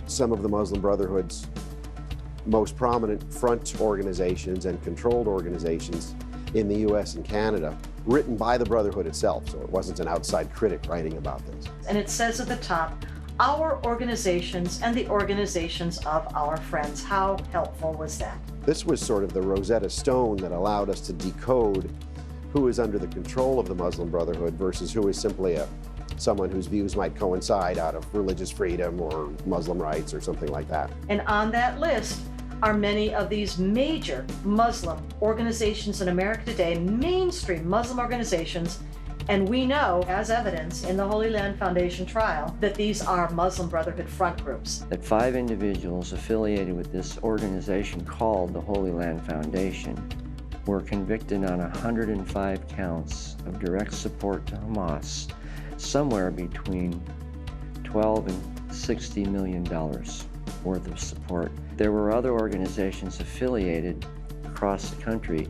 some of the Muslim Brotherhood's most prominent front organizations and controlled organizations in the US and Canada, written by the Brotherhood itself, so it wasn't an outside critic writing about this. And it says at the top, our organizations and the organizations of our friends. How helpful was that? This was sort of the Rosetta Stone that allowed us to decode who is under the control of the Muslim Brotherhood versus who is simply someone whose views might coincide out of religious freedom or Muslim rights or something like that. And on that list are many of these major Muslim organizations in America today, mainstream Muslim organizations, and we know, as evidence in the Holy Land Foundation trial, that these are Muslim Brotherhood front groups. That 5 individuals affiliated with this organization called the Holy Land Foundation were convicted on 105 counts of direct support to Hamas, somewhere between $12 and $60 million worth of support. There were other organizations affiliated across the country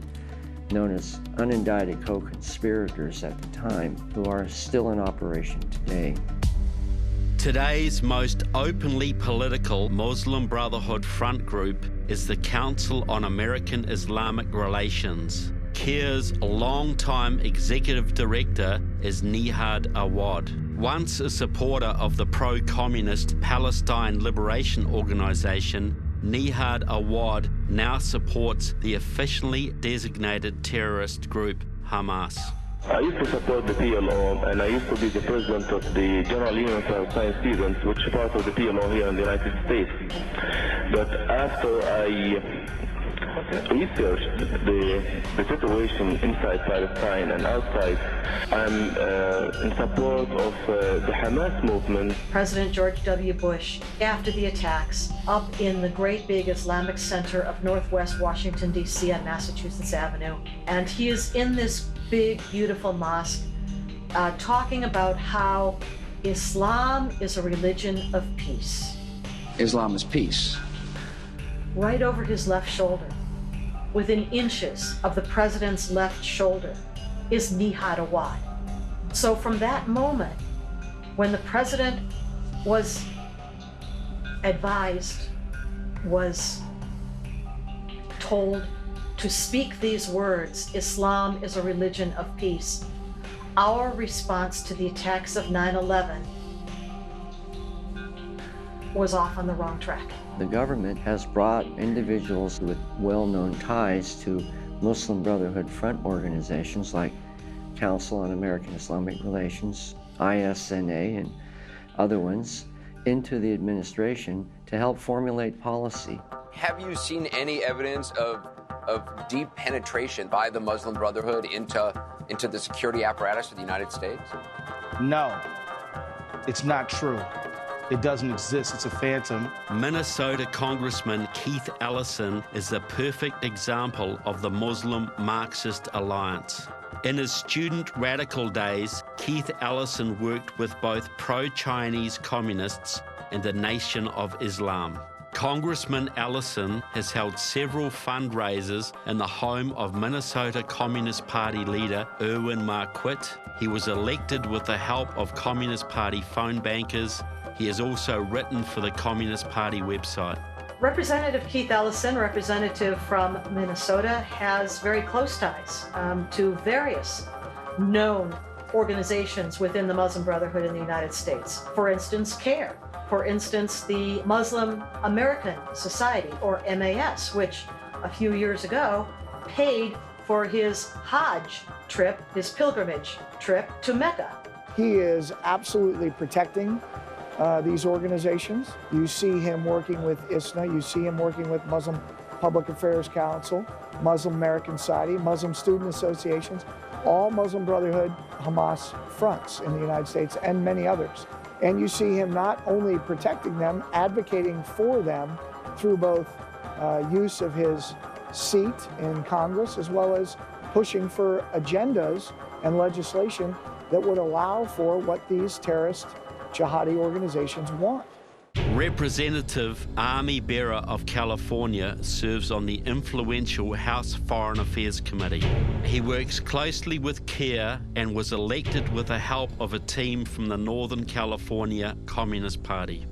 known as unindicted co-conspirators at the time, who are still in operation today. Today's most openly political Muslim Brotherhood front group is the Council on American Islamic Relations. CAIR's longtime executive director is Nihad Awad. Once a supporter of the pro-communist Palestine Liberation Organization, Nihad Awad now supports the officially designated terrorist group Hamas. I used to support the PLO, and I used to be the president of the General Union for Science Students, which is part of the PLO here in the United States. But after I researched the situation inside Palestine and outside, I'm in support of the Hamas movement. President George W. Bush, after the attacks up in the great big Islamic center of Northwest Washington, D.C. on Massachusetts Avenue, and he is in this big, beautiful mosque talking about how Islam is a religion of peace. Islam is peace. Right over his left shoulder, within inches of the president's left shoulder, is Nihad Awad. So from that moment, when the president was advised, was told to speak these words, Islam is a religion of peace, our response to the attacks of 9/11 was off on the wrong track. The government has brought individuals with well-known ties to Muslim Brotherhood front organizations like Council on American Islamic Relations, ISNA, and other ones into the administration to help formulate policy. Have you seen any evidence of deep penetration by the Muslim Brotherhood into the security apparatus of the United States? No, it's not true. It doesn't exist. It's a phantom. Minnesota Congressman Keith Ellison is the perfect example of the Muslim Marxist alliance. In his student radical days, Keith Ellison worked with both pro-Chinese communists and the Nation of Islam. Congressman Ellison has held several fundraisers in the home of Minnesota Communist Party leader Erwin Marquette. He was elected with the help of Communist Party phone bankers. He has also written for the Communist Party website. Representative Keith Ellison, representative from Minnesota, has very close ties to various known organizations within the Muslim Brotherhood in the United States. For instance, CARE. For instance, the Muslim American Society, or MAS, which a few years ago paid for his Hajj trip, his pilgrimage trip to Mecca. He is absolutely protecting these organizations. You see him working with ISNA, you see him working with Muslim Public Affairs Council, Muslim American Society, Muslim Student Associations, all Muslim Brotherhood Hamas fronts in the United States and many others. And you see him not only protecting them, advocating for them through both use of his seat in Congress, as well as pushing for agendas and legislation that would allow for what these terrorist jihadi organizations want. Representative Army Bearer of California serves on the influential House Foreign Affairs Committee. He works closely with CARE and was elected with the help of a team from the Northern California Communist Party.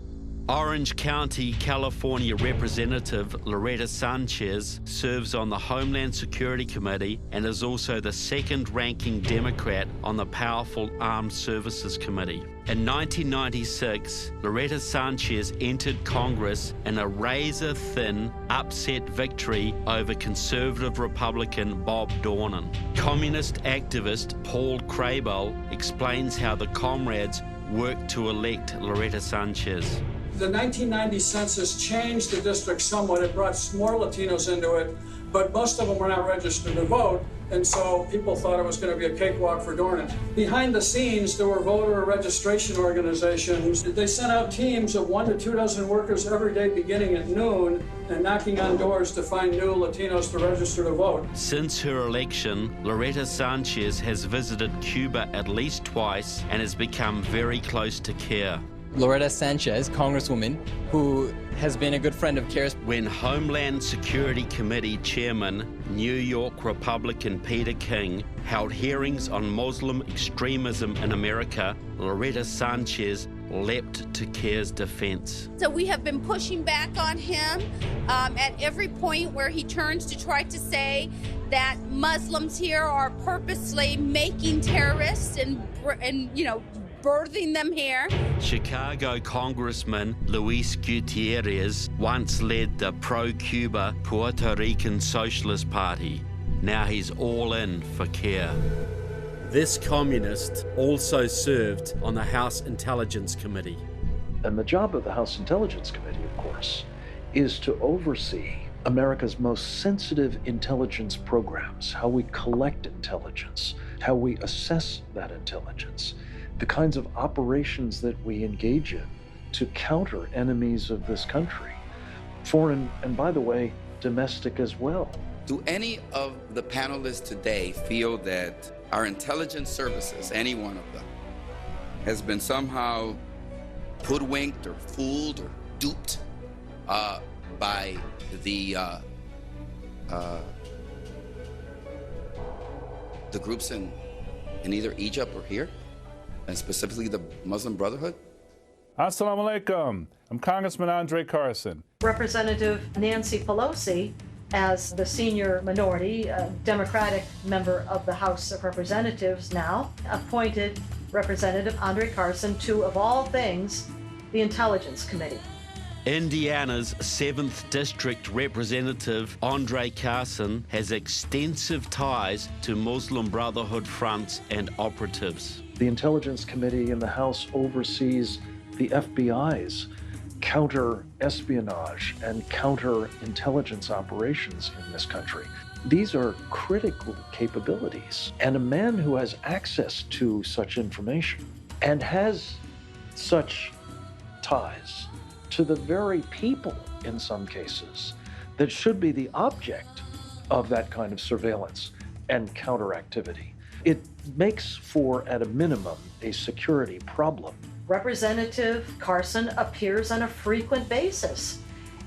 Orange County, California Representative Loretta Sanchez serves on the Homeland Security Committee and is also the second-ranking Democrat on the powerful Armed Services Committee. In 1996, Loretta Sanchez entered Congress in a razor-thin, upset victory over conservative Republican Bob Dornan. Communist activist Paul Crabel explains how the comrades worked to elect Loretta Sanchez. The 1990 census changed the district somewhat. It brought more Latinos into it, but most of them were not registered to vote, and so people thought it was going to be a cakewalk for Dornan. Behind the scenes, there were voter registration organizations. They sent out teams of 1 to 2 dozen workers every day beginning at noon and knocking on doors to find new Latinos to register to vote. Since her election, Loretta Sanchez has visited Cuba at least twice and has become very close to CARE. Loretta Sanchez, Congresswoman, who has been a good friend of CARE's. When Homeland Security Committee Chairman, New York Republican Peter King, held hearings on Muslim extremism in America, Loretta Sanchez leapt to CARE's defense. So we have been pushing back on him at every point where he turns to try to say that Muslims here are purposely making terrorists and birthing them here. Chicago Congressman Luis Gutierrez once led the pro-Cuba Puerto Rican Socialist Party. Now he's all in for CARE. This communist also served on the House Intelligence Committee. And the job of the House Intelligence Committee, of course, is to oversee America's most sensitive intelligence programs, how we collect intelligence, how we assess that intelligence, the kinds of operations that we engage in to counter enemies of this country, foreign and, by the way, domestic as well. Do any of the panelists today feel that our intelligence services, any one of them, has been somehow hoodwinked or fooled or duped by the groups in either Egypt or here? And specifically the Muslim Brotherhood? Assalamu alaikum. I'm Congressman Andre Carson. Representative Nancy Pelosi, as the senior minority, Democratic member of the House of Representatives now, appointed Representative Andre Carson to, of all things, the Intelligence Committee. Indiana's 7th District Representative Andre Carson has extensive ties to Muslim Brotherhood fronts and operatives. The Intelligence Committee in the House oversees the FBI's counter-espionage and counter-intelligence operations in this country. These are critical capabilities, and a man who has access to such information and has such ties to the very people, in some cases, that should be the object of that kind of surveillance and counteractivity. It makes for, at a minimum, a security problem. Representative Carson appears on a frequent basis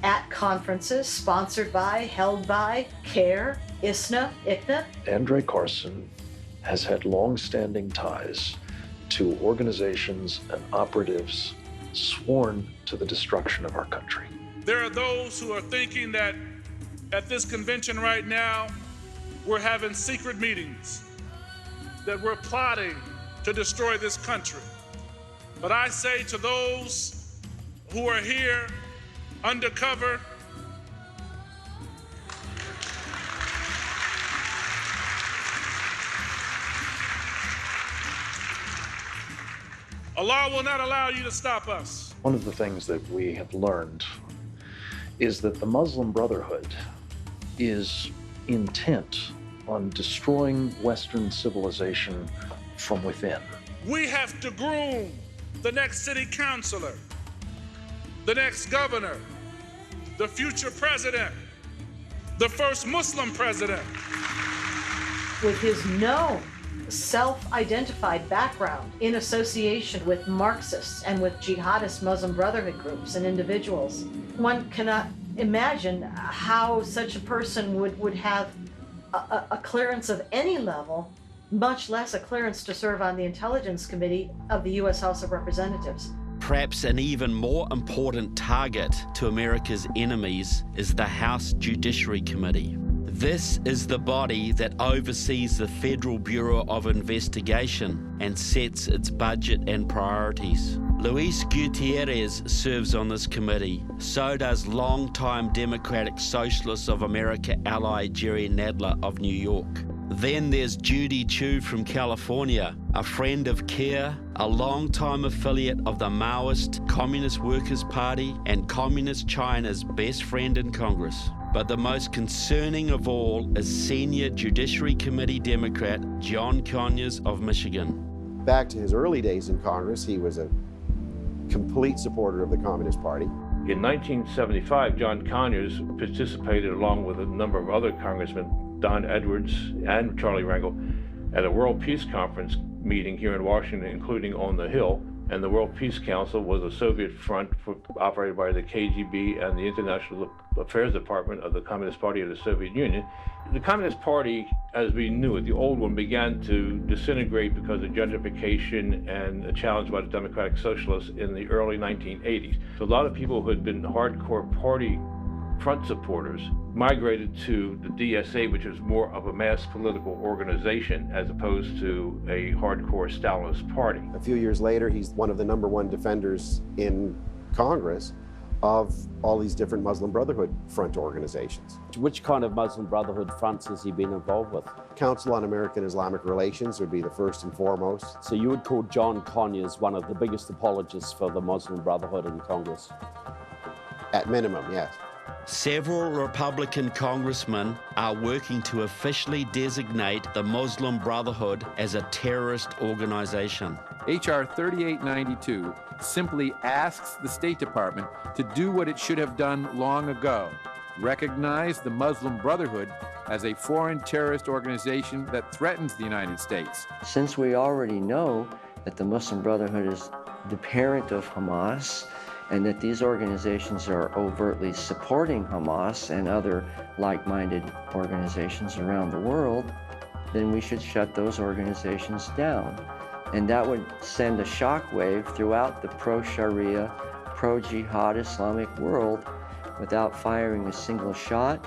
at conferences sponsored by, held by CARE, ISNA, ICNA. Andre Carson has had long-standing ties to organizations and operatives sworn to the destruction of our country. There are those who are thinking that at this convention right now, we're having secret meetings, that we're plotting to destroy this country. But I say to those who are here undercover, Allah will not allow you to stop us. One of the things that we have learned is that the Muslim Brotherhood is intent on destroying Western civilization from within. We have to groom the next city councilor, the next governor, the future president, the first Muslim president. With his known self-identified background in association with Marxists and with jihadist Muslim Brotherhood groups and individuals. One cannot imagine how such a person would have a clearance of any level, much less a clearance to serve on the Intelligence Committee of the U.S. House of Representatives. Perhaps an even more important target to America's enemies is the House Judiciary Committee. This is the body that oversees the Federal Bureau of Investigation and sets its budget and priorities. Luis Gutierrez serves on this committee. So does longtime Democratic Socialists of America ally Jerry Nadler of New York. Then there's Judy Chu from California, a friend of CARE, a longtime affiliate of the Maoist Communist Workers' Party and Communist China's best friend in Congress. But the most concerning of all is Senior Judiciary Committee Democrat John Conyers of Michigan. Back to his early days in Congress, he was a complete supporter of the Communist Party. In 1975, John Conyers participated along with a number of other congressmen, Don Edwards and Charlie Rangel, at a World Peace Conference meeting here in Washington, including on the Hill. And the World Peace Council was a Soviet front operated by the KGB and the International Affairs Department of the Communist Party of the Soviet Union. The Communist Party, as we knew it, the old one, began to disintegrate because of gentrification and a challenge by the Democratic Socialists in the early 1980s. So a lot of people who had been hardcore party front supporters migrated to the DSA, which is more of a mass political organization as opposed to a hardcore Stalinist party. A few years later, he's one of the #1 defenders in Congress of all these different Muslim Brotherhood front organizations. Which kind of Muslim Brotherhood fronts has he been involved with? Council on American Islamic Relations would be the first and foremost. So you would call John Conyers one of the biggest apologists for the Muslim Brotherhood in Congress? At minimum, yes. Several Republican congressmen are working to officially designate the Muslim Brotherhood as a terrorist organization. H.R. 3892 simply asks the State Department to do what it should have done long ago: recognize the Muslim Brotherhood as a foreign terrorist organization that threatens the United States. Since we already know that the Muslim Brotherhood is the parent of Hamas, and that these organizations are overtly supporting Hamas and other like-minded organizations around the world, then we should shut those organizations down. And that would send a shockwave throughout the pro-Sharia, pro-jihad Islamic world without firing a single shot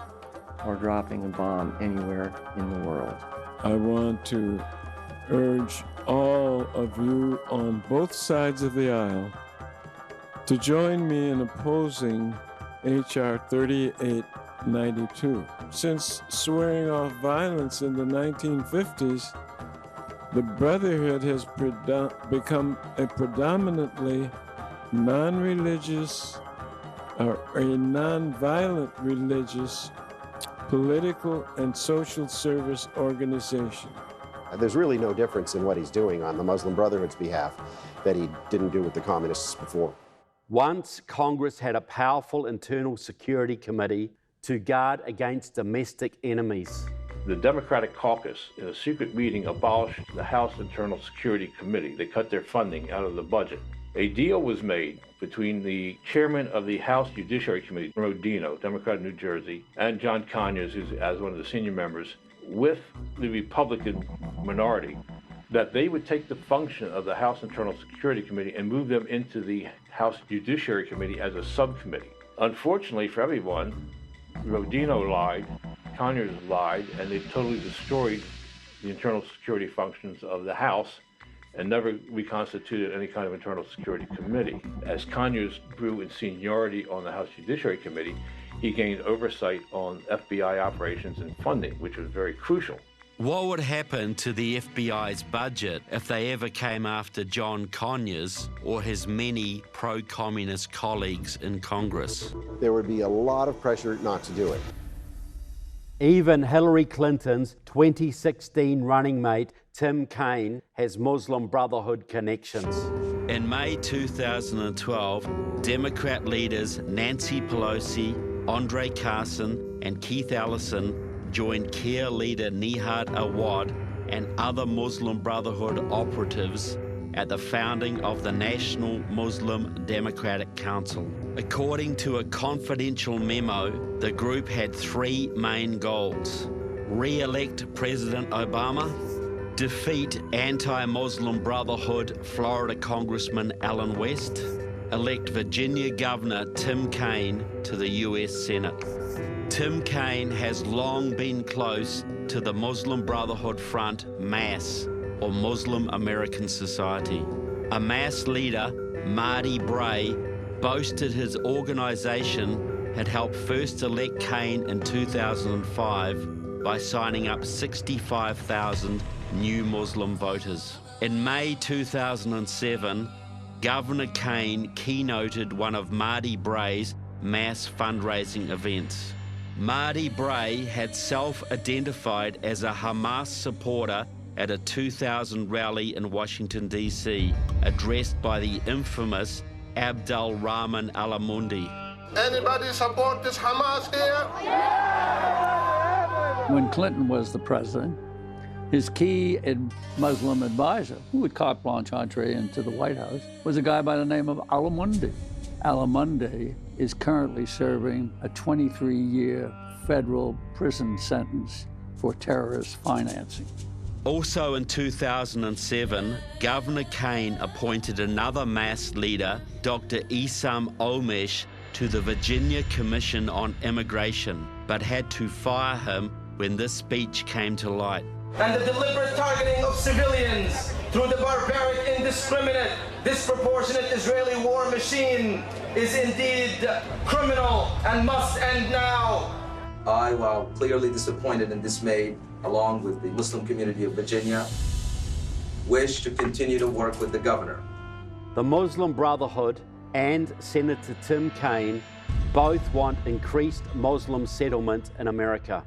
or dropping a bomb anywhere in the world. I want to urge all of you on both sides of the aisle to join me in opposing H.R. 3892. Since swearing off violence in the 1950s, the Brotherhood has become a predominantly non-religious or a non-violent religious political and social service organization. There's really no difference in what he's doing on the Muslim Brotherhood's behalf that he didn't do with the communists before. Once Congress had a powerful internal security committee to guard against domestic enemies. The Democratic caucus, in a secret meeting, abolished the House Internal Security Committee. They cut their funding out of the budget. A deal was made between the chairman of the House Judiciary Committee, Rodino, Democrat of New Jersey, and John Conyers, who's as one of the senior members, with the Republican minority, that they would take the function of the House Internal Security Committee and move them into the House Judiciary Committee as a subcommittee. Unfortunately for everyone, Rodino lied, Conyers lied, and they totally destroyed the internal security functions of the House and never reconstituted any kind of internal security committee. As Conyers grew in seniority on the House Judiciary Committee, he gained oversight on FBI operations and funding, which was very crucial. What would happen to the FBI's budget if they ever came after John Conyers or his many pro-communist colleagues in Congress? There would be a lot of pressure not to do it. Even Hillary Clinton's 2016 running mate, Tim Kaine, has Muslim Brotherhood connections. In May 2012, Democrat leaders Nancy Pelosi, Andre Carson, and Keith Ellison joined CARE leader Nihad Awad and other Muslim Brotherhood operatives at the founding of the National Muslim Democratic Council. According to a confidential memo, the group had three main goals: re-elect President Obama, defeat anti-Muslim Brotherhood Florida Congressman Allen West, elect Virginia Governor Tim Kaine to the US Senate. Tim Kaine has long been close to the Muslim Brotherhood Front, MAS, or Muslim American Society. A MAS leader, Marty Bray, boasted his organization had helped first elect Kaine in 2005 by signing up 65,000 new Muslim voters. In May 2007, Governor Kaine keynoted one of Marty Bray's mass fundraising events. Marty Bray had self-identified as a Hamas supporter at a 2000 rally in Washington, D.C., addressed by the infamous Abdul Rahman Alamundi. Anybody support this Hamas here? When Clinton was the president, his key Muslim advisor, who would carte blanche entree into the White House, was a guy by the name of Alamundi. Alamundi is currently serving a 23-year federal prison sentence for terrorist financing. Also in 2007, Governor Kaine appointed another MAS leader, Dr. Issam Omesh, to the Virginia Commission on Immigration, but had to fire him when this speech came to light. And the deliberate targeting of civilians through the barbaric, indiscriminate, disproportionate Israeli war machine is indeed criminal and must end now. I, while clearly disappointed and dismayed, along with the Muslim community of Virginia, wish to continue to work with the governor. The Muslim Brotherhood and Senator Tim Kaine both want increased Muslim settlement in America.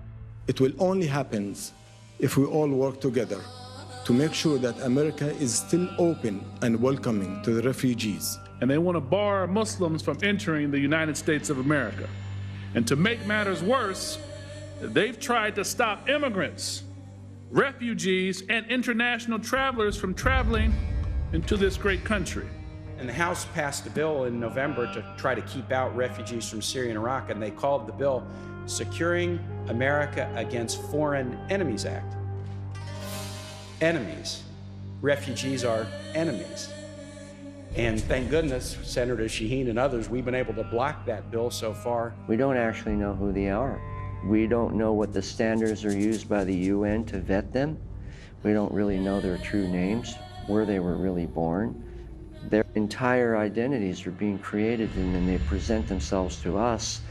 It will only happen if we all work together to make sure that America is still open and welcoming to the refugees. And they want to bar Muslims from entering the United States of America. And to make matters worse, they've tried to stop immigrants, refugees, and international travelers from traveling into this great country. And the House passed a bill in November to try to keep out refugees from Syria and Iraq, and they called the bill Securing America Against Foreign Enemies Act. Enemies. Refugees are enemies. And thank goodness, Senator Shaheen and others, we've been able to block that bill so far. We don't actually know who they are. We don't know what the standards are used by the UN to vet them. We don't really know their true names, where they were really born. Their entire identities are being created, and then they present themselves to us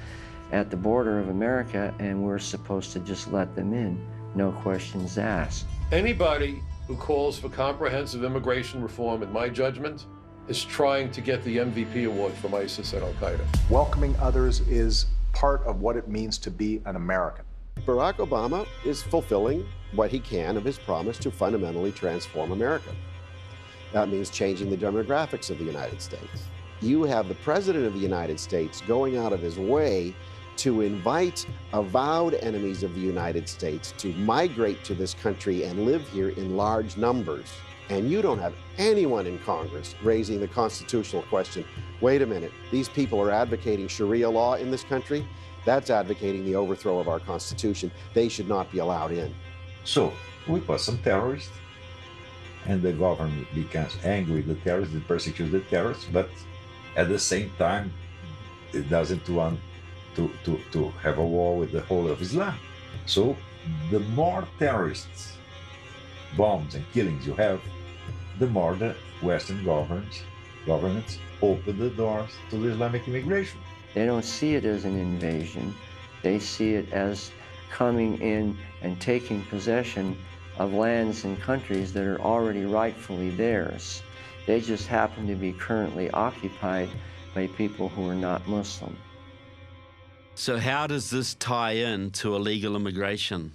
at the border of America, and we're supposed to just let them in, no questions asked. Anybody who calls for comprehensive immigration reform, in my judgment, is trying to get the MVP award from ISIS and Al-Qaeda. Welcoming others is part of what it means to be an American. Barack Obama is fulfilling what he can of his promise to fundamentally transform America. That means changing the demographics of the United States. You have the President of the United States going out of his way to invite avowed enemies of the United States to migrate to this country and live here in large numbers. And you don't have anyone in Congress raising the constitutional question, wait a minute, these people are advocating Sharia law in this country? That's advocating the overthrow of our Constitution. They should not be allowed in. So, we put some terrorists, and the government becomes angry with the terrorists, they persecute the terrorists, but at the same time, it doesn't want to have a war with the whole of Islam. So, the more terrorists, bombs and killings you have, the more the Western governments open the doors to the Islamic immigration. They don't see it as an invasion. They see it as coming in and taking possession of lands and countries that are already rightfully theirs. They just happen to be currently occupied by people who are not Muslim. So how does this tie in to illegal immigration?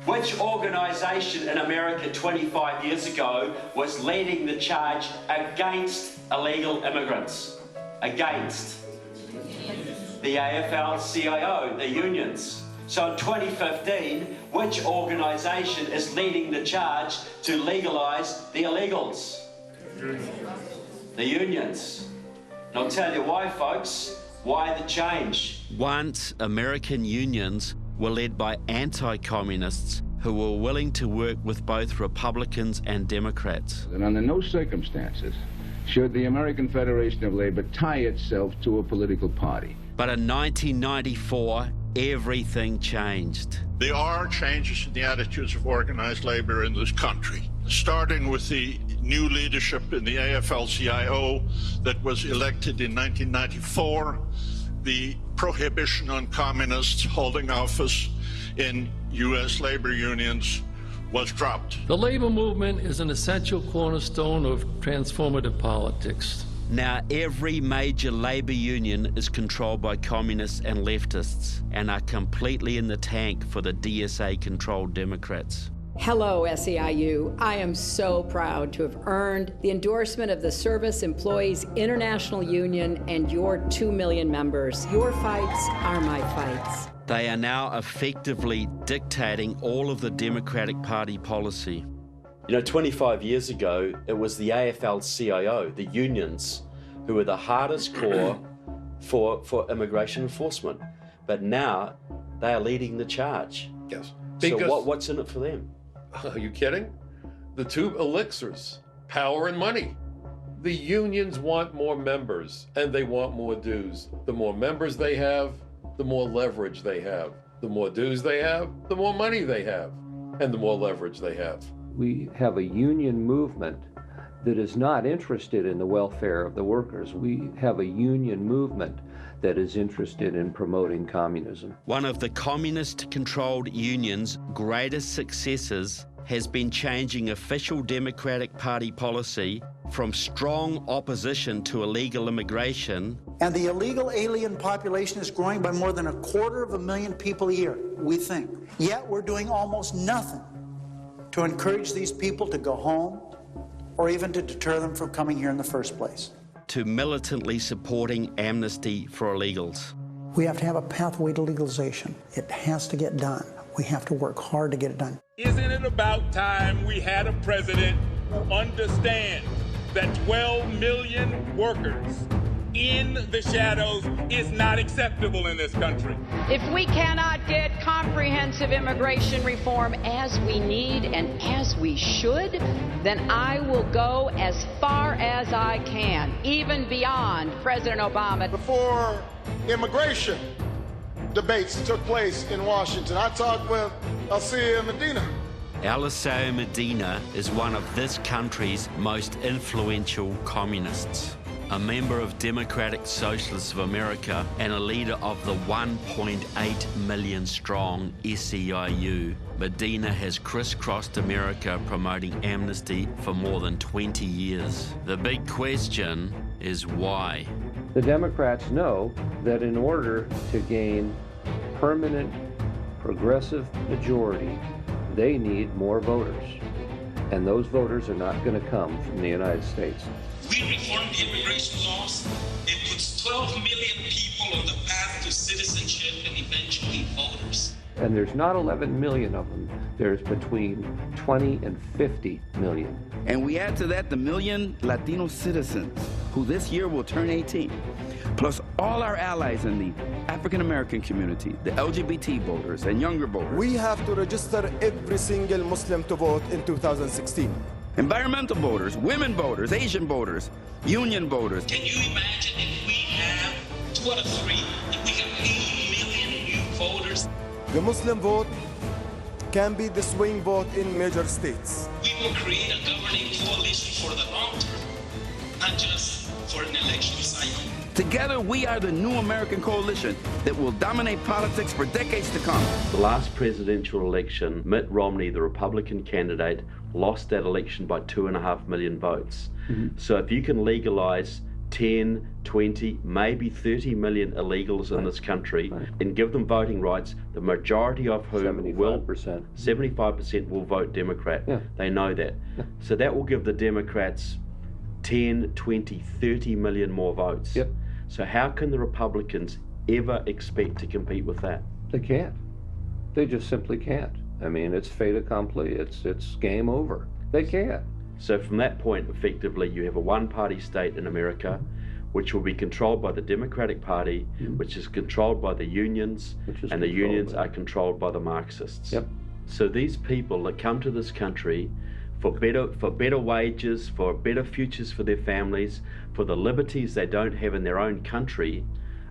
Which organisation in America 25 years ago was leading the charge against illegal immigrants? Against. The AFL-CIO, the unions. So in 2015, which organisation is leading the charge to legalise the illegals? The unions. And I'll tell you why, folks. Why the change? Once, American unions were led by anti-communists who were willing to work with both Republicans and Democrats. And under no circumstances should the American Federation of Labor tie itself to a political party. But in 1994, everything changed. There are changes in the attitudes of organized labor in this country, starting with the new leadership in the AFL-CIO that was elected in 1994, the prohibition on communists holding office in U.S. labor unions was dropped. The labor movement is an essential cornerstone of transformative politics. Now every major labor union is controlled by communists and leftists and are completely in the tank for the DSA-controlled Democrats. Hello, SEIU. I am so proud to have earned the endorsement of the Service Employees International Union and your 2 million members. Your fights are my fights. They are now effectively dictating all of the Democratic Party policy. You know, 25 years ago, it was the AFL-CIO, the unions, who were the hardest core for immigration enforcement. But now, they are leading the charge. Yes. So what's in it for them? Are you kidding? The two elixirs, power and money. The unions want more members and they want more dues. The more members they have, the more leverage they have. The more dues they have, the more money they have, and the more leverage they have. We have a union movement that is not interested in the welfare of the workers. We have a union movement that is interested in promoting communism. One of the communist-controlled unions' greatest successes has been changing official Democratic Party policy from strong opposition to illegal immigration. And the illegal alien population is growing by more than 250,000 people a year, we think. Yet we're doing almost nothing to encourage these people to go home or even to deter them from coming here in the first place. To militantly supporting amnesty for illegals. We have to have a pathway to legalization. It has to get done. We have to work hard to get it done. Isn't it about time we had a president who understands that 12 million workers in the shadows is not acceptable in this country? If we cannot get comprehensive immigration reform as we need and as we should, then I will go as far as I can, even beyond President Obama. Before immigration debates took place in Washington, I talked with Alcea Medina. Alcea Medina is one of this country's most influential communists. A member of Democratic Socialists of America and a leader of the 1.8 million strong SEIU, Medina has crisscrossed America promoting amnesty for more than 20 years. The big question is why? The Democrats know that in order to gain permanent progressive majority, they need more voters. And those voters are not going to come from the United States. We reformed the immigration laws. It puts 12 million people on the path to citizenship and eventually voters. And there's not 11 million of them. There's between 20 and 50 million. And we add to that the million Latino citizens who this year will turn 18, plus all our allies in the African American community, the LGBT voters and younger voters. We have to register every single Muslim to vote in 2016. Environmental voters, women voters, Asian voters, union voters. Can you imagine if we have 2 out of 3, if we have 80 million new voters? The Muslim vote can be the swing vote in major states. We will create a governing coalition for the long term, not just for an election cycle. Together, we are the new American coalition that will dominate politics for decades to come. The last presidential election, Mitt Romney, the Republican candidate, lost that election by 2.5 million votes. So if you can legalize 10, 20, maybe 30 million illegals in this country and give them voting rights, the majority of whom 75% will vote Democrat. They know that. So that will give the Democrats 10, 20, 30 million more votes. So how can the Republicans ever expect to compete with that? They can't. They just simply can't. I mean, it's fait accompli. It's game over. They can't. So from that point, effectively, you have a one-party state in America, which will be controlled by the Democratic Party, which is controlled by the unions, and the unions are controlled by the Marxists. Yep. So these people that come to this country for better wages, for better futures for their families, for the liberties they don't have in their own country,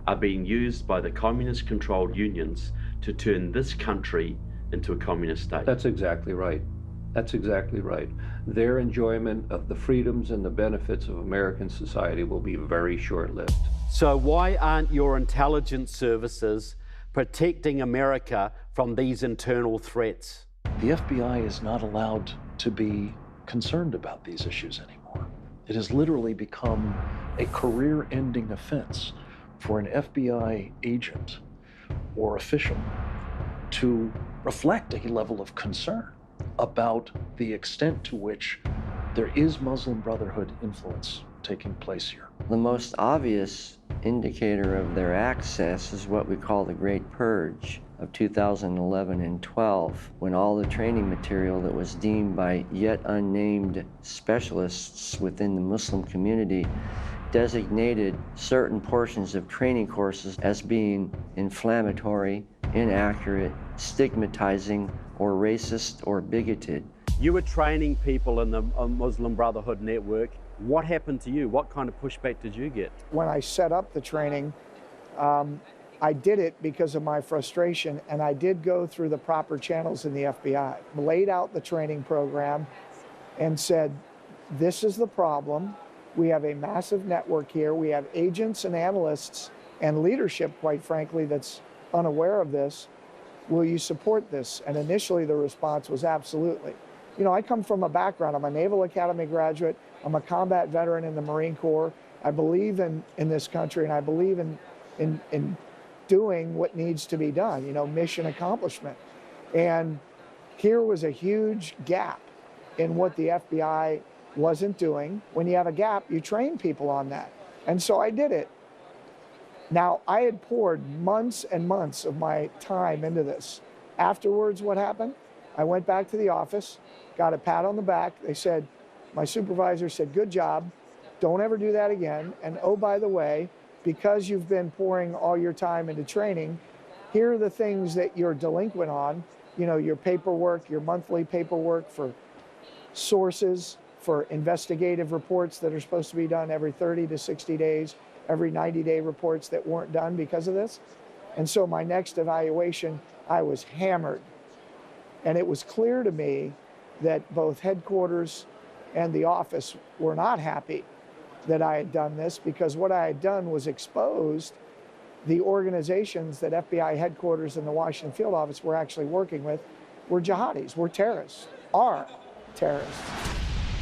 are being used by the communist-controlled unions to turn this country into a communist state. That's exactly right. That's exactly right. Their enjoyment of the freedoms and the benefits of American society will be very short-lived. So why aren't your intelligence services protecting America from these internal threats? The FBI is not allowed to be concerned about these issues anymore. It has literally become a career-ending offense for an FBI agent or official to reflect a level of concern about the extent to which there is Muslim Brotherhood influence taking place here. The most obvious indicator of their access is what we call the Great Purge of 2011 and 12, when all the training material that was deemed by yet unnamed specialists within the Muslim community designated certain portions of training courses as being inflammatory, inaccurate, stigmatizing, or racist or bigoted. You were training people in the Muslim Brotherhood network. What happened to you? What kind of pushback did you get? When I set up the training, I did it because of my frustration, and I did go through the proper channels in the FBI, laid out the training program, and said, this is the problem. We have a massive network here. We have agents and analysts and leadership, quite frankly, that's unaware of this. Will you support this? And initially the response was absolutely. You know, I come from a background. I'm a Naval Academy graduate. I'm a combat veteran in the Marine Corps. I believe in this country, and I believe in doing what needs to be done, you know, mission accomplishment. And here was a huge gap in what the FBI wasn't doing. When you have a gap, you train people on that. And so I did it. Now, I had poured months and months of my time into this. Afterwards, what happened? I went back to the office, got a pat on the back. They said, my supervisor said, good job. Don't ever do that again. And oh, by the way, because you've been pouring all your time into training, here are the things that you're delinquent on. You know, your paperwork, your monthly paperwork for sources, for investigative reports that are supposed to be done every 30 to 60 days, every 90-day reports that weren't done because of this. And so my next evaluation, I was hammered. And it was clear to me that both headquarters and the office were not happy that I had done this, because what I had done was exposed the organizations that FBI headquarters and the Washington field office were actually working with were jihadis, were terrorists, are terrorists.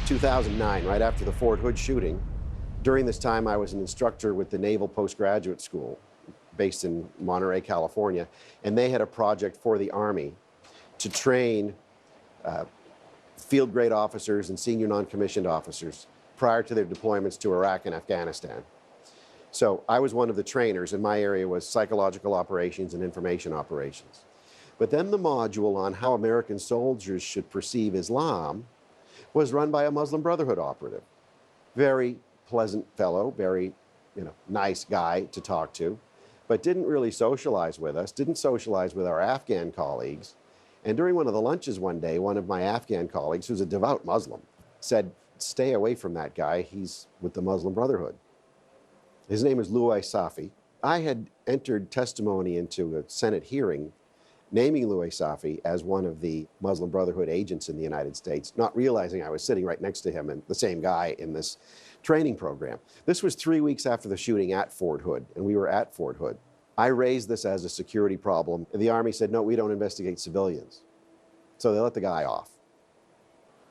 2009, right after the Fort Hood shooting, during this time I was an instructor with the Naval Postgraduate School based in Monterey, California, and they had a project for the Army to train field grade officers and senior non-commissioned officers prior to their deployments to Iraq and Afghanistan. So I was one of the trainers, and my area was psychological operations and information operations. But then the module on how American soldiers should perceive Islam was run by a Muslim Brotherhood operative. Very pleasant fellow, very nice guy to talk to, but didn't really socialize with us, didn't socialize with our Afghan colleagues. And during one of the lunches one day, one of my Afghan colleagues, who's a devout Muslim, said, stay away from that guy, he's with the Muslim Brotherhood. His name is Louis Safi. I had entered testimony into a Senate hearing naming Louis Safi as one of the Muslim Brotherhood agents in the United States, not realizing I was sitting right next to him and the same guy in this training program. This was 3 weeks after the shooting at Fort Hood, and we were at Fort Hood. I raised this as a security problem, and the Army said, no, we don't investigate civilians. So they let the guy off.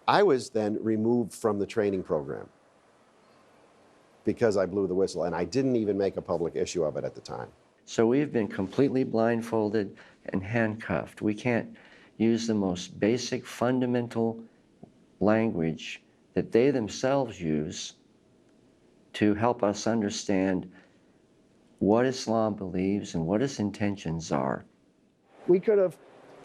I was then removed from the training program because I blew the whistle, and I didn't even make a public issue of it at the time. So we've been completely blindfolded and handcuffed. We can't use the most basic, fundamental language that they themselves use to help us understand what Islam believes and what its intentions are. We could have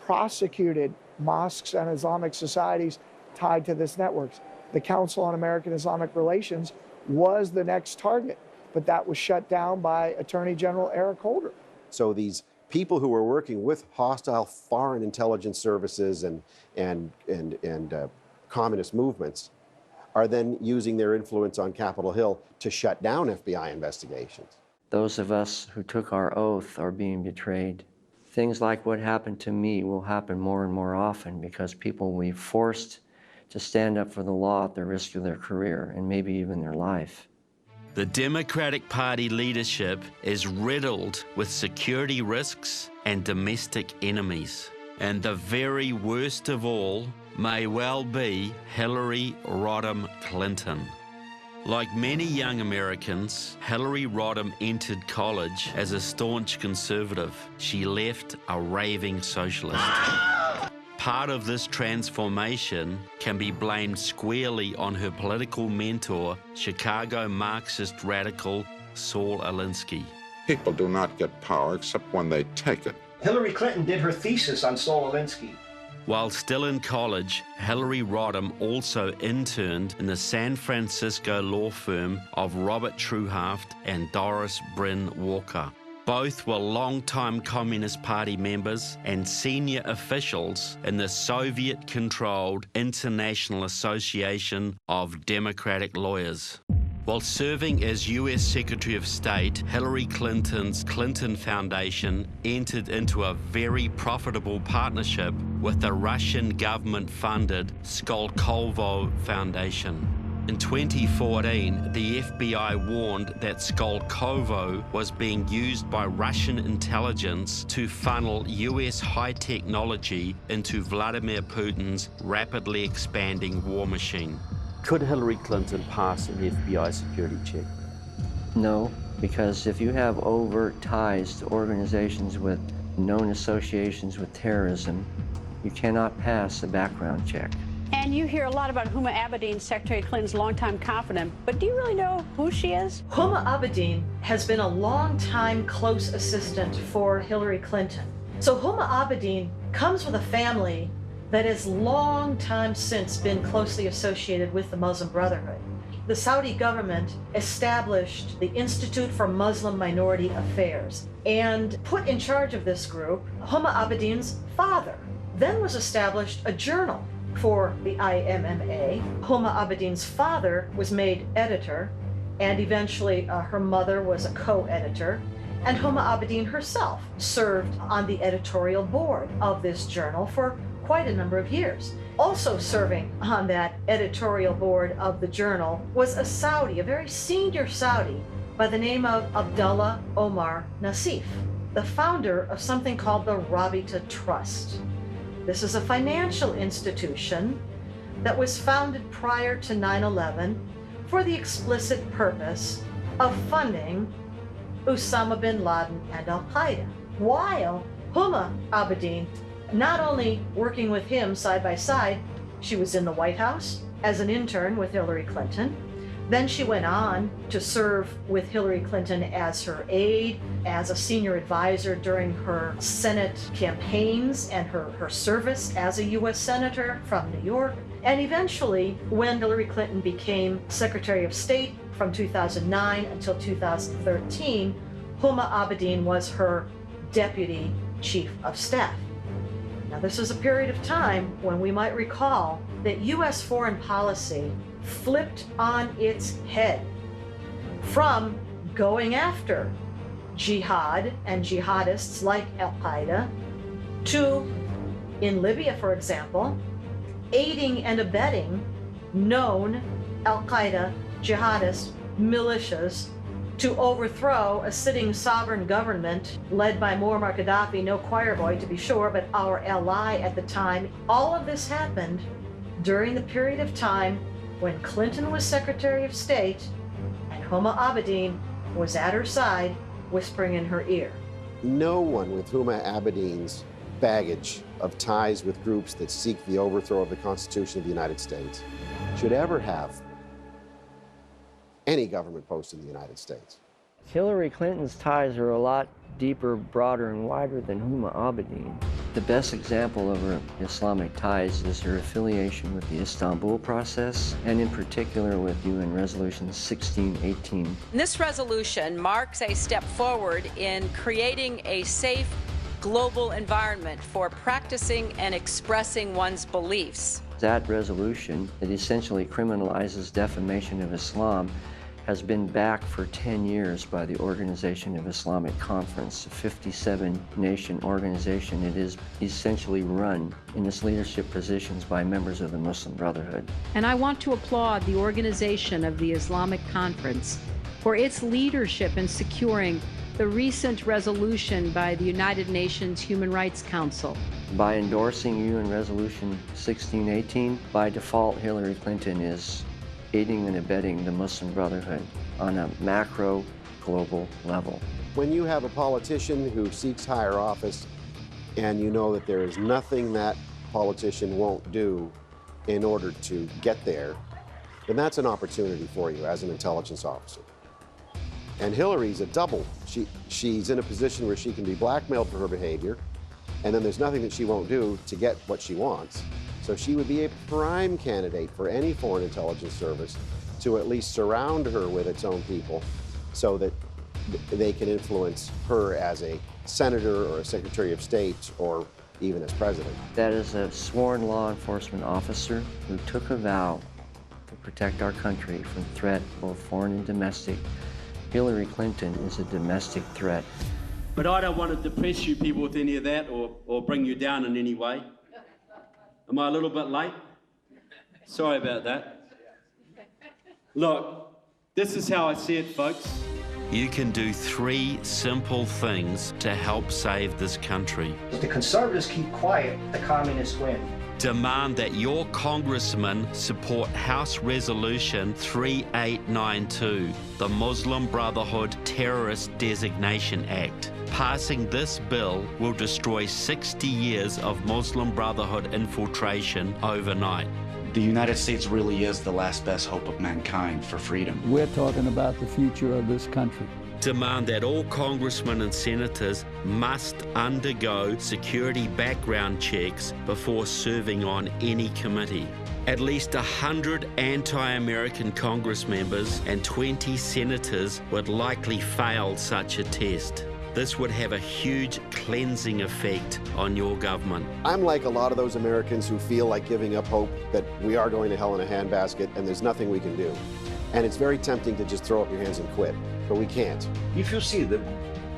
prosecuted mosques and Islamic societies tied to this network. The Council on American Islamic Relations was the next target, but that was shut down by Attorney General Eric Holder. So these people who were working with hostile foreign intelligence services and communist movements are then using their influence on Capitol Hill to shut down FBI investigations. Those of us who took our oath are being betrayed. Things like what happened to me will happen more and more often because people will be forced to stand up for the law at the risk of their career and maybe even their life. The Democratic Party leadership is riddled with security risks and domestic enemies. And the very worst of all may well be Hillary Rodham Clinton. Like many young Americans, Hillary Rodham entered college as a staunch conservative. She left a raving socialist. Part of this transformation can be blamed squarely on her political mentor, Chicago Marxist radical Saul Alinsky. People do not get power except when they take it. Hillary Clinton did her thesis on Saul Alinsky. While still in college, Hillary Rodham also interned in the San Francisco law firm of Robert Truhaft and Doris Bryn Walker. Both were longtime Communist Party members and senior officials in the Soviet-controlled International Association of Democratic Lawyers. While serving as U.S. Secretary of State, Hillary Clinton's Clinton Foundation entered into a very profitable partnership with the Russian government-funded Skolkovo Foundation. In 2014, the FBI warned that Skolkovo was being used by Russian intelligence to funnel U.S. high technology into Vladimir Putin's rapidly expanding war machine. Could Hillary Clinton pass an FBI security check? No, because if you have overt ties to organizations with known associations with terrorism, you cannot pass a background check. And you hear a lot about Huma Abedin, Secretary Clinton's longtime confidant, but do you really know who she is? Huma Abedin has been a longtime close assistant for Hillary Clinton. So Huma Abedin comes with a family that has long time since been closely associated with the Muslim Brotherhood. The Saudi government established the Institute for Muslim Minority Affairs and put in charge of this group Huma Abedin's father. Then was established a journal for the IMMA. Huma Abedin's father was made editor, and eventually her mother was a co-editor, and Huma Abedin herself served on the editorial board of this journal for quite a number of years. Also serving on that editorial board of the journal was a Saudi, a very senior Saudi, by the name of Abdullah Omar Nassif, the founder of something called the Rabita Trust. This is a financial institution that was founded prior to 9/11 for the explicit purpose of funding Osama bin Laden and Al-Qaeda. While Huma Abedin, not only working with him side by side, she was in the White House as an intern with Hillary Clinton. Then she went on to serve with Hillary Clinton as her aide, as a senior advisor during her Senate campaigns and her service as a U.S. Senator from New York. And eventually, when Hillary Clinton became Secretary of State from 2009 until 2013, Huma Abedin was her Deputy Chief of Staff. Now, this is a period of time when we might recall that U.S. foreign policy flipped on its head from going after jihad and jihadists like Al-Qaeda to, in Libya, for example, aiding and abetting known Al-Qaeda jihadist militias to overthrow a sitting sovereign government led by Muammar Gaddafi, no choir boy to be sure, but our ally at the time. All of this happened during the period of time when Clinton was Secretary of State and Huma Abedin was at her side, whispering in her ear. No one with Huma Abedin's baggage of ties with groups that seek the overthrow of the Constitution of the United States should ever have any government post in the United States. Hillary Clinton's ties are a lot deeper, broader, and wider than Huma Abedin. The best example of her Islamic ties is her affiliation with the Istanbul process, and in particular with UN Resolution 1618. This resolution marks a step forward in creating a safe global environment for practicing and expressing one's beliefs. That resolution that essentially criminalizes defamation of Islam has been backed for 10 years by the Organization of Islamic Conference, a 57-nation organization. It is essentially run in its leadership positions by members of the Muslim Brotherhood. And I want to applaud the Organization of the Islamic Conference for its leadership in securing the recent resolution by the United Nations Human Rights Council. By endorsing UN Resolution 1618, by default, Hillary Clinton is aiding and abetting the Muslim Brotherhood on a macro global level. When you have a politician who seeks higher office and you know that there is nothing that politician won't do in order to get there, then that's an opportunity for you as an intelligence officer. And Hillary's a double. She's in a position where she can be blackmailed for her behavior, and then there's nothing that she won't do to get what she wants. So she would be a prime candidate for any foreign intelligence service to at least surround her with its own people so that they can influence her as a senator or a secretary of state or even as president. That is a sworn law enforcement officer who took a vow to protect our country from threat, both foreign and domestic. Hillary Clinton is a domestic threat. But I don't want to depress you people with any of that or bring you down in any way. Am I a little bit late? Sorry about that. Look, this is how I see it, folks. You can do 3 simple things to help save this country. If the conservatives keep quiet, the communists win. Demand that your congressmen support House Resolution 3892, the Muslim Brotherhood Terrorist Designation Act. Passing this bill will destroy 60 years of Muslim Brotherhood infiltration overnight. The United States really is the last best hope of mankind for freedom. We're talking about the future of this country. Demand that all congressmen and senators must undergo security background checks before serving on any committee. At least 100 anti-American Congress members and 20 senators would likely fail such a test. This would have a huge cleansing effect on your government. I'm like a lot of those Americans who feel like giving up hope that we are going to hell in a handbasket and there's nothing we can do. And it's very tempting to just throw up your hands and quit, but we can't. If you see the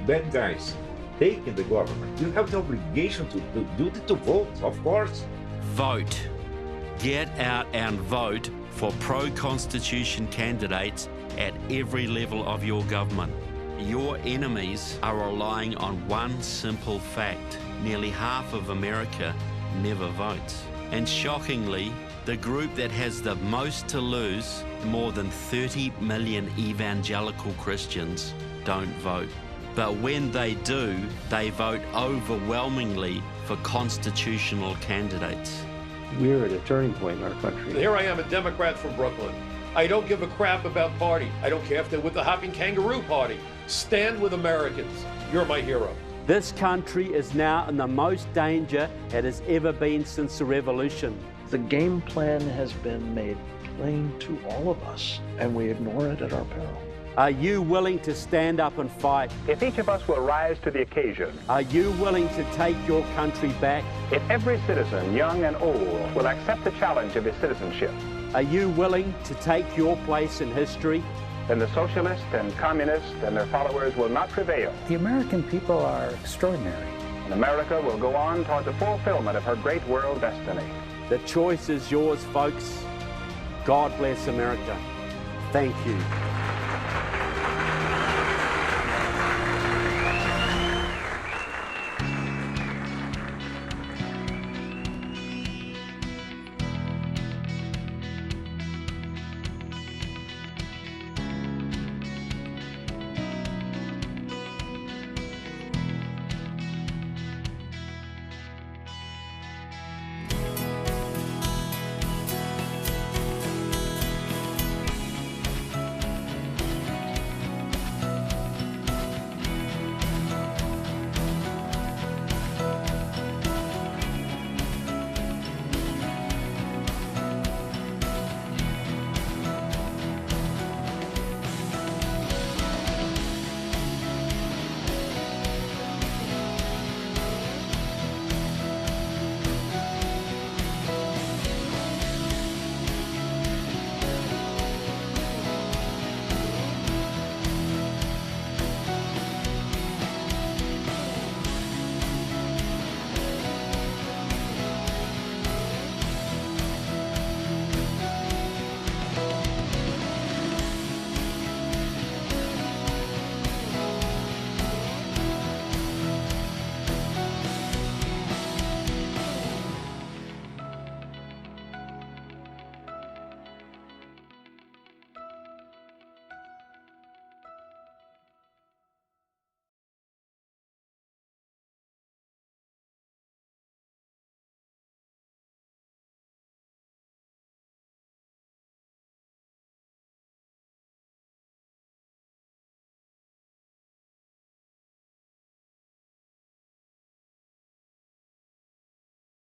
bad guys taking the government, you have the obligation to vote, of course. Vote. Get out and vote for pro-Constitution candidates at every level of your government. Your enemies are relying on one simple fact. Nearly half of America never votes. And shockingly, the group that has the most to lose, more than 30 million evangelical Christians, don't vote. But when they do, they vote overwhelmingly for constitutional candidates. We're at a turning point in our country. Here I am, a Democrat from Brooklyn. I don't give a crap about party. I don't care if they're with the Hopping Kangaroo Party. Stand with Americans. You're my hero. This country is now in the most danger it has ever been since the revolution. The game plan has been made plain to all of us, and we ignore it at our peril. Are you willing to stand up and fight? If each of us will rise to the occasion. Are you willing to take your country back? If every citizen, young and old, will accept the challenge of his citizenship. Are you willing to take your place in history? Then the socialists and communists and their followers will not prevail. The American people are extraordinary. And America will go on toward the fulfillment of her great world destiny. The choice is yours, folks. God bless America. Thank you.